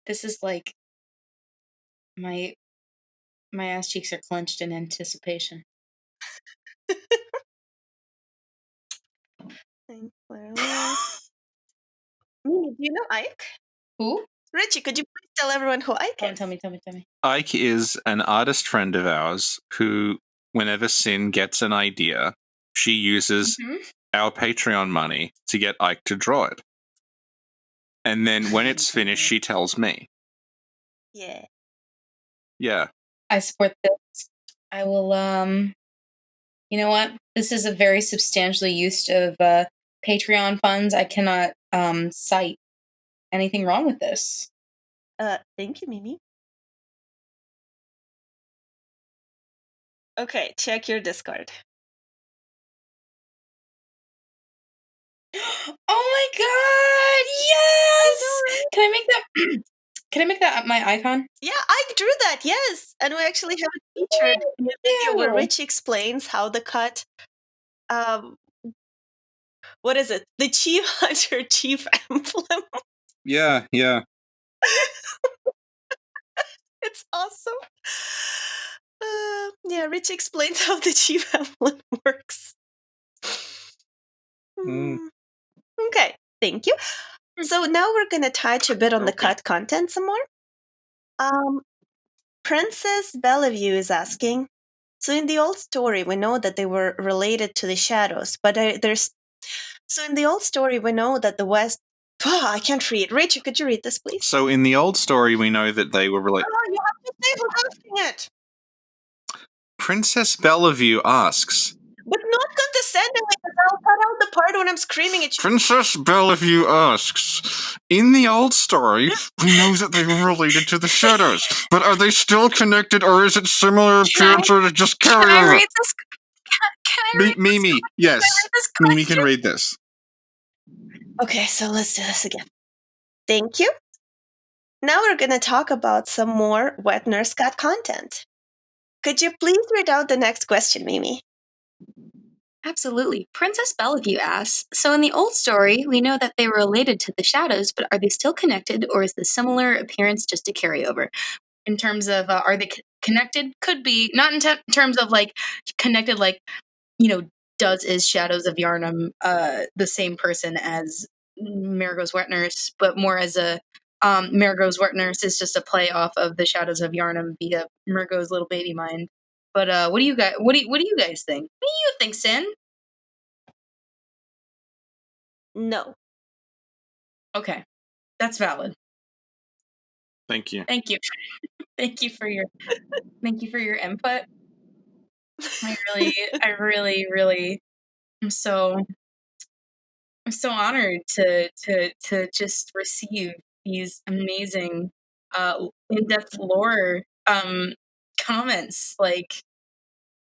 This is like my ass cheeks are clenched in anticipation. Mimi, do you know Ike? Who? Richie, could you please tell everyone who Ike is? Tell me. Ike is an artist friend of ours who, whenever Sin gets an idea, she uses our Patreon money to get Ike to draw it. And then when it's finished, she tells me. Yeah. Yeah. I support this. I will, you know what? This is a very substantial use of Patreon funds. I cannot cite anything wrong with this. Thank you, Mimi. Okay, check your Discord. Oh my god! Yes! Can I make that? Can I make that my icon? Yeah, Ike drew that. Yes, and we actually have it featured in a video where Richie explains how the cut. What is it? The Chief Hunter Chief Emblem. Yeah. It's awesome. Yeah, Richie explains how the Chief Emblem works. Okay, thank you. So now we're going to touch a bit on the cut content some more. Princess Bellevue is asking, so in the old story, we know that they were related to the shadows, but there's... So in the old story, we know that the West... I can't read. Rachel, could you read this, please? So in the old story, we know that they were related... Oh, you have to say who's asking it! Princess Bellevue asks... But not condescendingly, because I'll cut out the part when I'm screaming at you. Princess Bellevue asks, in the old story, we know that they were related to the shadows, but are they still connected, or is it similar appearance, or just carry over? Can I read this? Can I read Mimi, this? yes. Can I read this Mimi can read this. Okay, so let's do this again. Thank you. Now we're going to talk about some more Wet Nurse Cat content. Could you please read out the next question, Mimi? Absolutely. Princess Bellevue asks, so in the old story, we know that they were related to the shadows, but are they still connected, or is the similar appearance just a carryover? In terms of, are they connected? Could be. Not in terms of, like, connected, like, you know, is Shadows of Yarnum the same person as Mergo's Wet Nurse, but more as a Mergo's wet nurse is just a play off of the Shadows of Yarnum via Mergo's little baby mind. But what do you guys think? What do you think, Sin? No. Okay, that's valid. Thank you. Thank you. Thank you for your input. I really am so honored to just receive these amazing in-depth lore comments. Like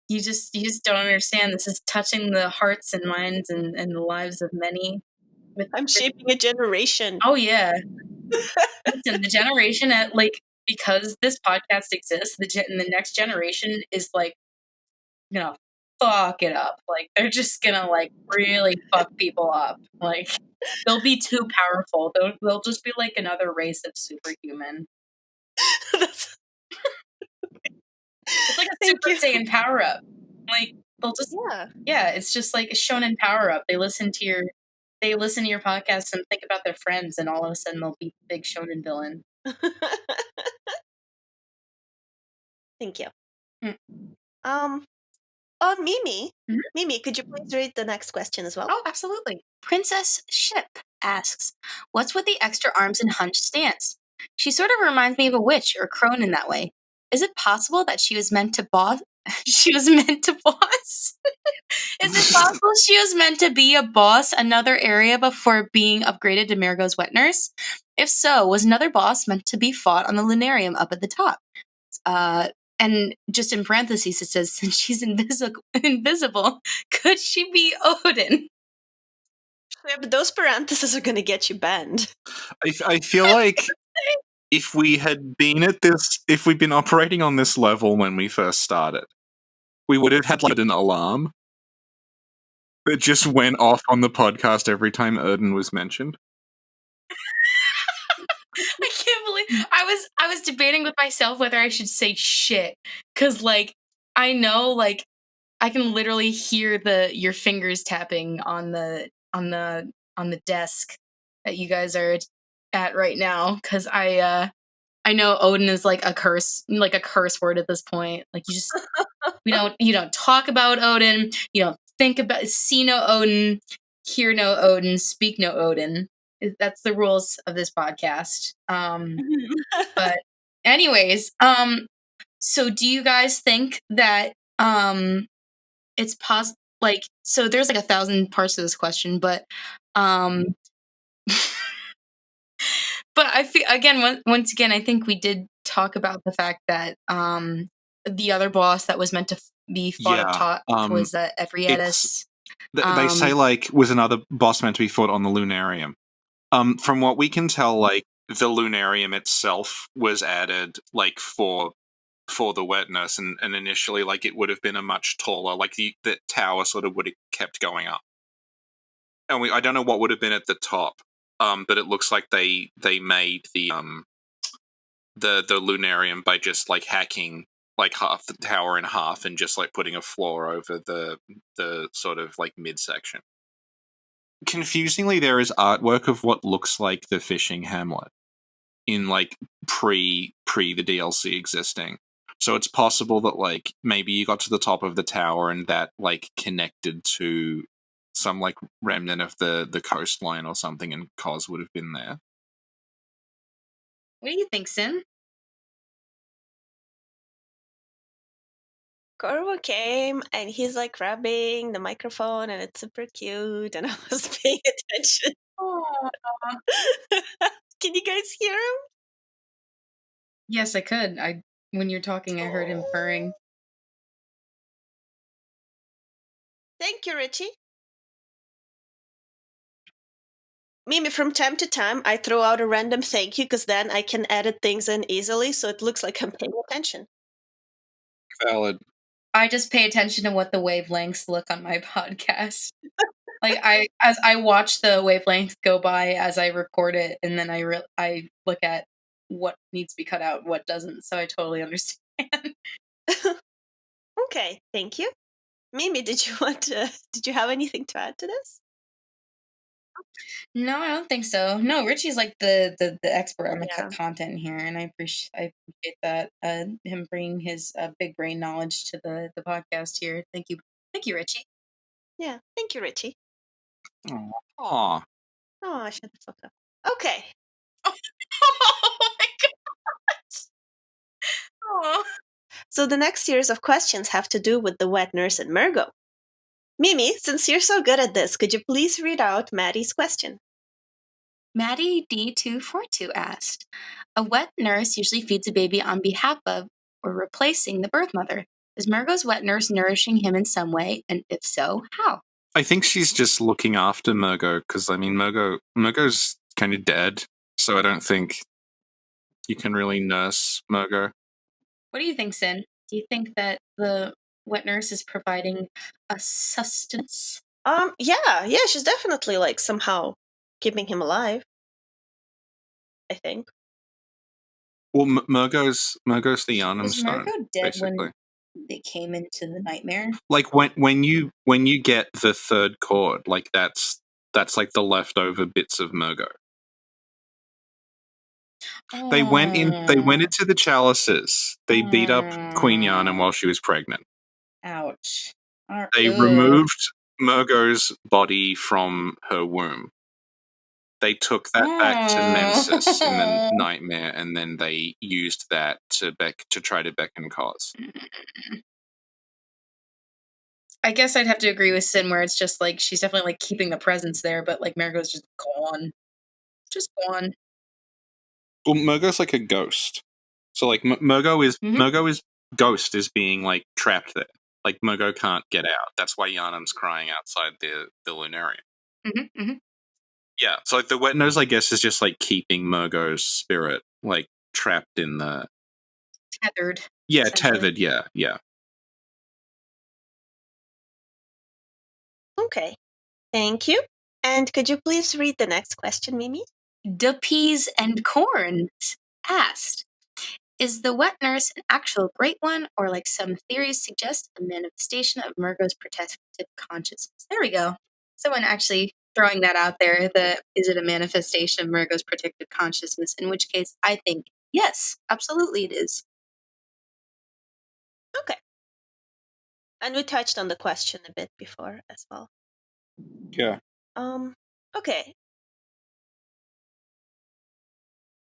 you just don't understand. This is touching the hearts and minds and the lives of many. I'm shaping a generation. Oh yeah. Listen, the generation at like, because this podcast exists, the next generation is like, you know, fuck it up. Like they're just gonna like really fuck people up. Like they'll be too powerful. They'll just be like another race of superhuman. That's- It's like a Thank Super you. Saiyan power up. Like they'll just Yeah. it's just like a shonen power up. They listen to your podcast and think about their friends, and all of a sudden they'll be the big shonen villain. Thank you. Mm. Oh, Mimi. Mhm. Mimi, could you please read the next question as well? Oh, absolutely. Princess Ship asks, "What's with the extra arms and hunched stance? She sort of reminds me of a witch or crone in that way. Is it possible that she was meant to boss? She was meant to boss? Is it possible she was meant to be a boss another area before being upgraded to Mergo's wet nurse? If so, was another boss meant to be fought on the lunarium up at the top?" And just in parentheses, it says, "Since she's invisible, could she be Odin?" Yeah, but those parentheses are going to get you banned. I feel like if we'd been operating on this level when we first started, we would have had like an alarm that just went off on the podcast every time Odin was mentioned. I can't believe I was debating with myself whether I should say shit, because like I know like I can literally hear your fingers tapping on the desk that you guys are at right now, because I know Odin is like a curse word at this point. Like you don't talk about Odin, you don't think about, see no Odin, hear no Odin, speak no Odin. That's the rules of this podcast. But anyways, so do you guys think that it's possible? Like, so there's like 1,000 parts to this question, but but I feel again, once again, I think we did talk about the fact that the other boss that was meant to be fought up top was that Evrietis. They say like was another boss meant to be fought on the lunarium. From what we can tell, like the lunarium itself was added like for the wetness, and initially like it would have been a much taller, like the tower sort of would have kept going up, and I don't know what would have been at the top, but it looks like they made the lunarium by just like hacking like half the tower in half and just like putting a floor over the sort of like midsection. Confusingly, there is artwork of what looks like the fishing hamlet in like pre the DLC existing. So it's possible that like maybe you got to the top of the tower and that like connected to some like remnant of the coastline or something, and Cos would have been there. What do you think, Sin? Corvo came and he's like rubbing the microphone and it's super cute and I was paying attention. Can you guys hear him? Yes, I could. When you're talking, I heard him purring. Thank you, Richie. Mimi, from time to time, I throw out a random thank you because then I can edit things in easily so it looks like I'm paying attention. Valid. I just pay attention to what the wavelengths look on my podcast. Like as I watch the wavelength go by as I record it, and then I look at what needs to be cut out, what doesn't. So I totally understand. Okay, thank you. Mimi, did you have anything to add to this? No, I don't think so. No, Richie's like the expert on the Yeah. content here, and I appreciate that him bringing his big brain knowledge to the podcast here. Thank you, Richie. Yeah. Thank you, Richie. Aw. Oh, shut the fuck up. Okay. Oh my gosh! Oh. So the next series of questions have to do with the wet nurse and Mergo. Mimi, since you're so good at this, could you please read out Maddie's question? Maddie D242 asked, a wet nurse usually feeds a baby on behalf of or replacing the birth mother. Is Mergo's wet nurse nourishing him in some way, and if so, how? I think she's just looking after Mergo, because, I mean, Mergo's kind of dead, so I don't think you can really nurse Mergo. What do you think, Sin? Do you think that the wet nurse is providing a sustenance? Yeah, she's definitely like somehow keeping him alive. I think. Well, Mergo's the Yharnam Was Stone, Mergo dead basically. when they came into the nightmare? Like when you get the third chord, like that's like the leftover bits of Mergo. They went into the chalices. They beat up Queen Yharnam while she was pregnant. Ouch. They removed Mergo's body from her womb. They took that back to Mensis in the nightmare, and then they used that to try to beckon cause. I guess I'd have to agree with Sin, where it's just like she's definitely like keeping the presence there, but like Mergo's just gone. Just gone. Well, Mergo's like a ghost. So like Mergo is ghost is being like trapped there. Like Mergo can't get out. That's why Yharnam's crying outside the lunarium. Yeah, so like the wet nose, I guess, is just like keeping Mergo's spirit like trapped in the Tethered. Yeah, tethered. Yeah. Okay. Thank you. And could you please read the next question, Mimi? The Peas and Corns asked, is the wet nurse an actual great one, or like some theories suggest, a manifestation of Mergo's protective consciousness? There we go. Someone actually throwing that out there. Is it a manifestation of Mergo's protective consciousness? In which case, I think yes, absolutely it is. Okay. And we touched on the question a bit before as well. Yeah. Okay.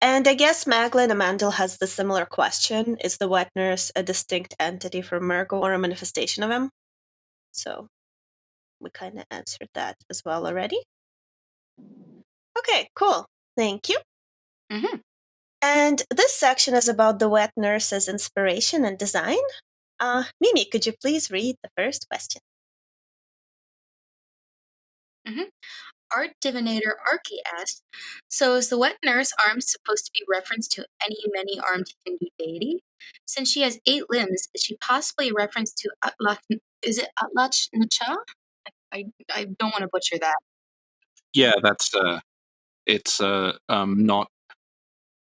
And I guess Maglin Amandel has the similar question. Is the wet nurse a distinct entity from Mergo or a manifestation of him? So we kind of answered that as well already. Okay, cool. Thank you. And this section is about the wet nurse's inspiration and design. Mimi, could you please read the first question? Art divinator Archie asked, so is the wet nurse arm supposed to be reference to any many-armed Hindu deity? Since she has 8 limbs, is she possibly a reference to Atlach Nacha? I don't want to butcher that. Yeah, that's it's not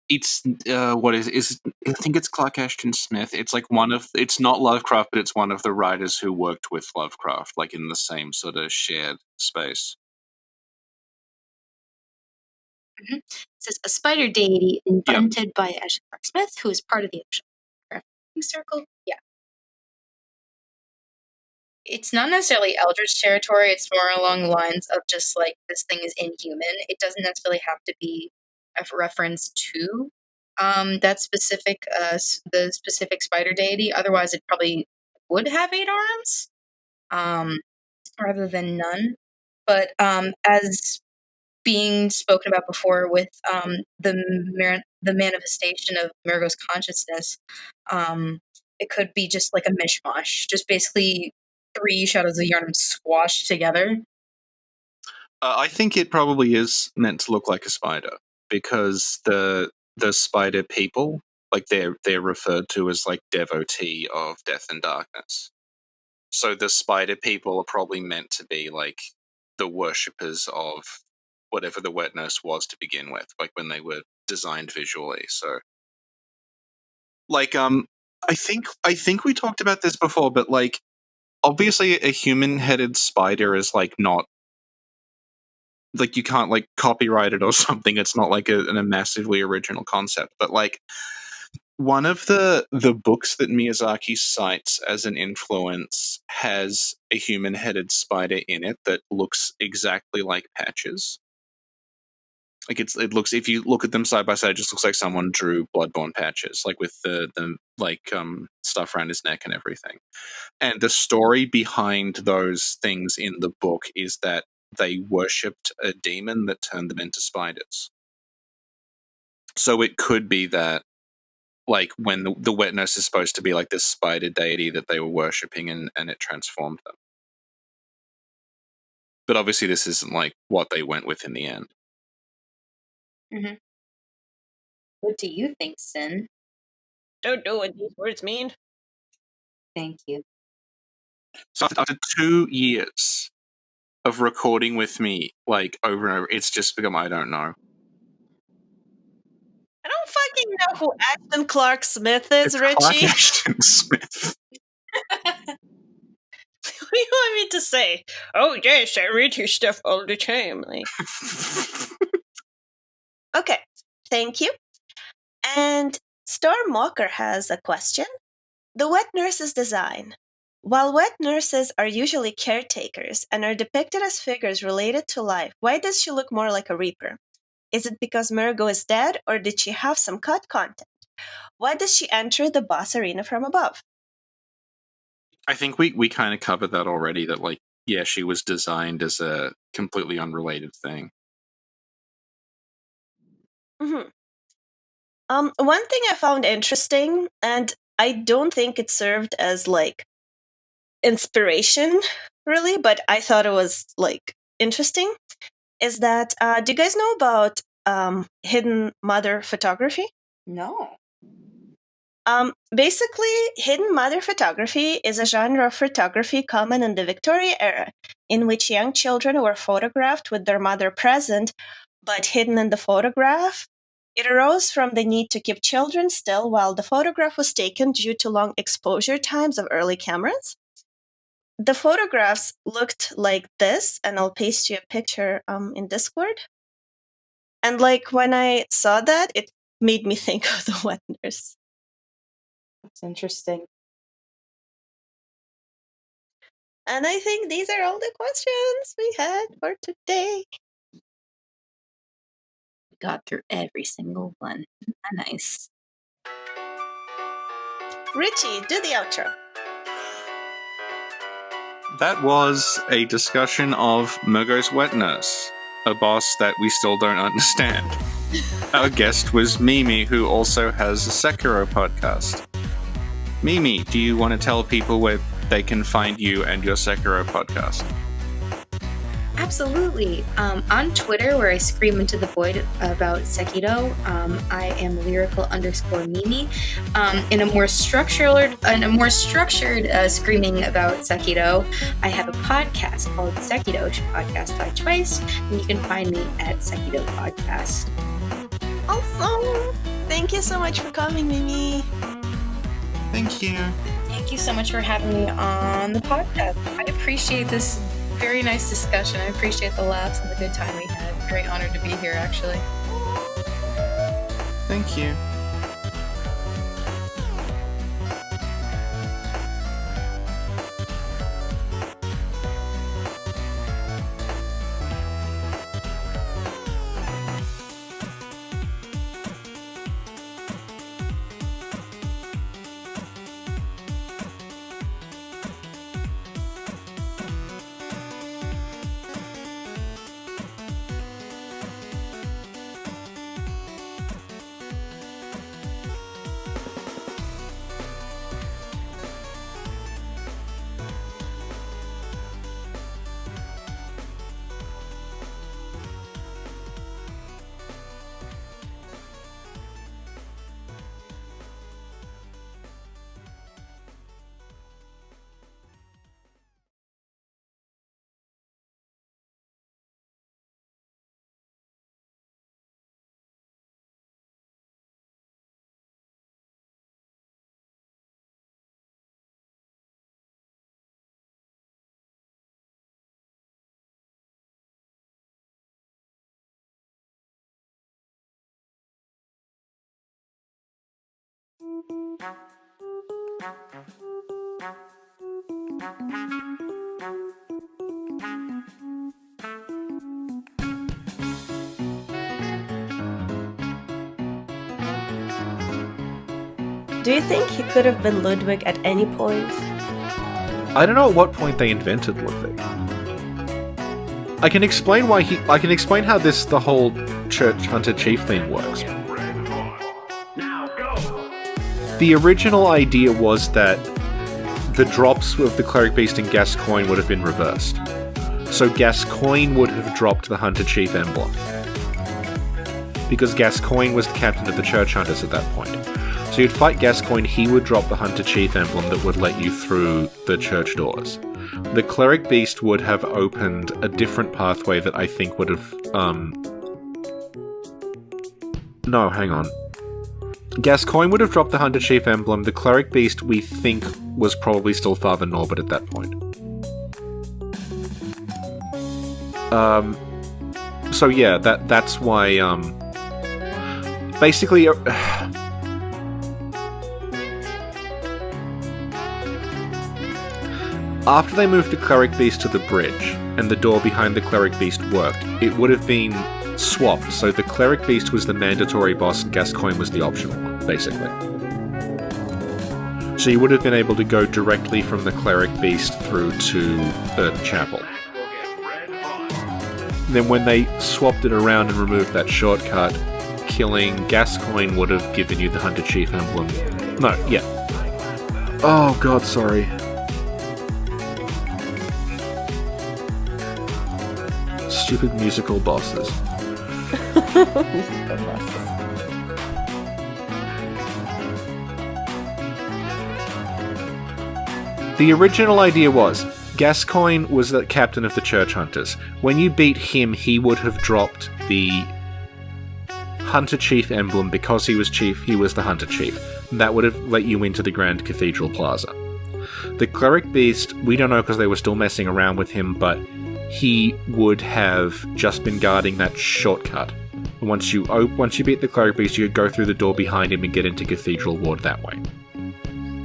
it's what is I think it's Clark Ashton Smith. It's like it's not Lovecraft, but it's one of the writers who worked with Lovecraft, like in the same sort of shared space. It says a spider deity invented by Ashley Clark Smith, who is part of the circle. Yeah. It's not necessarily Eldritch territory. It's more along the lines of just like this thing is inhuman. It doesn't necessarily have to be a reference to that specific the specific spider deity. Otherwise, it probably would have 8 arms rather than none. But as being spoken about before with the manifestation of Mergo's consciousness, it could be just like a mishmash, just basically 3 shadows of Yharnam squashed together. I think it probably is meant to look like a spider, because the spider people, like they're referred to as like devotee of death and darkness. So the spider people are probably meant to be like the worshippers of whatever the wet nurse was to begin with, like when they were designed visually. So like I think we talked about this before, but like obviously a human-headed spider is like not like you can't like copyright it or something. It's not like a massively original concept, but like one of the books that Miyazaki cites as an influence has a human-headed spider in it that looks exactly like Patches. Like it looks, if you look at them side by side, it just looks like someone drew Bloodborne Patches, like with the stuff around his neck and everything. And the story behind those things in the book is that they worshipped a demon that turned them into spiders. So it could be that, like, when the wet nurse is supposed to be like this spider deity that they were worshipping, and it transformed them. But obviously this isn't like what they went with in the end. Mm-hmm. What do you think, Sin? Don't know what these words mean. Thank you. So after 2 years of recording with me, like, over and over, it's just become, I don't know. I don't fucking know who Ashton Clark Smith is, It's Richie. Clark Ashton Smith. What do you want me to say? Oh yes, I read his stuff all the time. Like, okay, thank you. And Storm Walker has a question. The wet nurse's design. While wet nurses are usually caretakers and are depicted as figures related to life, why does she look more like a reaper? Is it because Mergo is dead, or did she have some cut content? Why does she enter the boss arena from above? I think we kind of covered that already, that, like, yeah, she was designed as a completely unrelated thing. Mm-hmm. One thing I found interesting, and I don't think it served as like inspiration really, but I thought it was like interesting, is that do you guys know about hidden mother photography? No. Basically, hidden mother photography is a genre of photography common in the Victoria era, in which young children were photographed with their mother present, but hidden in the photograph. It arose from the need to keep children still while the photograph was taken due to long exposure times of early cameras. The photographs looked like this, and I'll paste you a picture in Discord. And like when I saw that, it made me think of the wet nurse. That's interesting. And I think these are all the questions we had for today. Got through every single one. Nice. Richie, do the outro. That was a discussion of Mergo's wet nurse, a boss that we still don't understand. Our guest was Mimi, who also has a Sekiro podcast. Mimi, do you want to tell people where they can find you and your Sekiro podcast? Absolutely. On Twitter, where I scream into the void about Sekiro, I am lyrical_Mimi. In a more structured screaming about Sekiro, I have a podcast called Sekiro Podcast by Twice, and you can find me at Sekiro Podcast. Awesome! Thank you so much for coming, Mimi. Thank you. Thank you so much for having me on the podcast. I appreciate this very nice discussion. I appreciate the laughs and the good time we had. Very honored to be here, actually. Thank you. Do you think he could have been Ludwig at any point? I don't know at what point they invented Ludwig. I can explain how the whole Church Hunter Chief thing works. The original idea was that the drops of the Cleric Beast and Gascoigne would have been reversed. So Gascoigne would have dropped the Hunter Chief emblem. Because Gascoigne was the captain of the Church Hunters at that point. So you'd fight Gascoigne, he would drop the Hunter Chief emblem that would let you through the church doors. The Cleric Beast would have opened a different pathway that I think would have, No, hang on. Gascoigne would have dropped the Hunter Chief emblem. The Cleric Beast, we think, was probably still Father Norbert at that point. So yeah, that's why, basically... After they moved the Cleric Beast to the bridge, and the door behind the Cleric Beast worked, it would have been swapped, so the Cleric Beast was the mandatory boss and Gascoigne was the optional one, basically. So you would have been able to go directly from the Cleric Beast through to the chapel. Then when they swapped it around and removed that shortcut, killing Gascoigne would have given you the Hunter Chief emblem. No, yeah. Oh god, sorry. Stupid musical bosses. Musical bosses. The original idea was, Gascoigne was the captain of the Church Hunters. When you beat him, he would have dropped the Hunter Chief emblem because he was chief, he was the Hunter Chief. That would have let you into the Grand Cathedral Plaza. The Cleric Beast, we don't know because they were still messing around with him, but he would have just been guarding that shortcut. Once you beat the Cleric Beast, you could go through the door behind him and get into Cathedral Ward that way.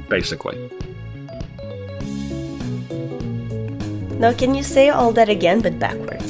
Basically. Now can you say all that again but backwards?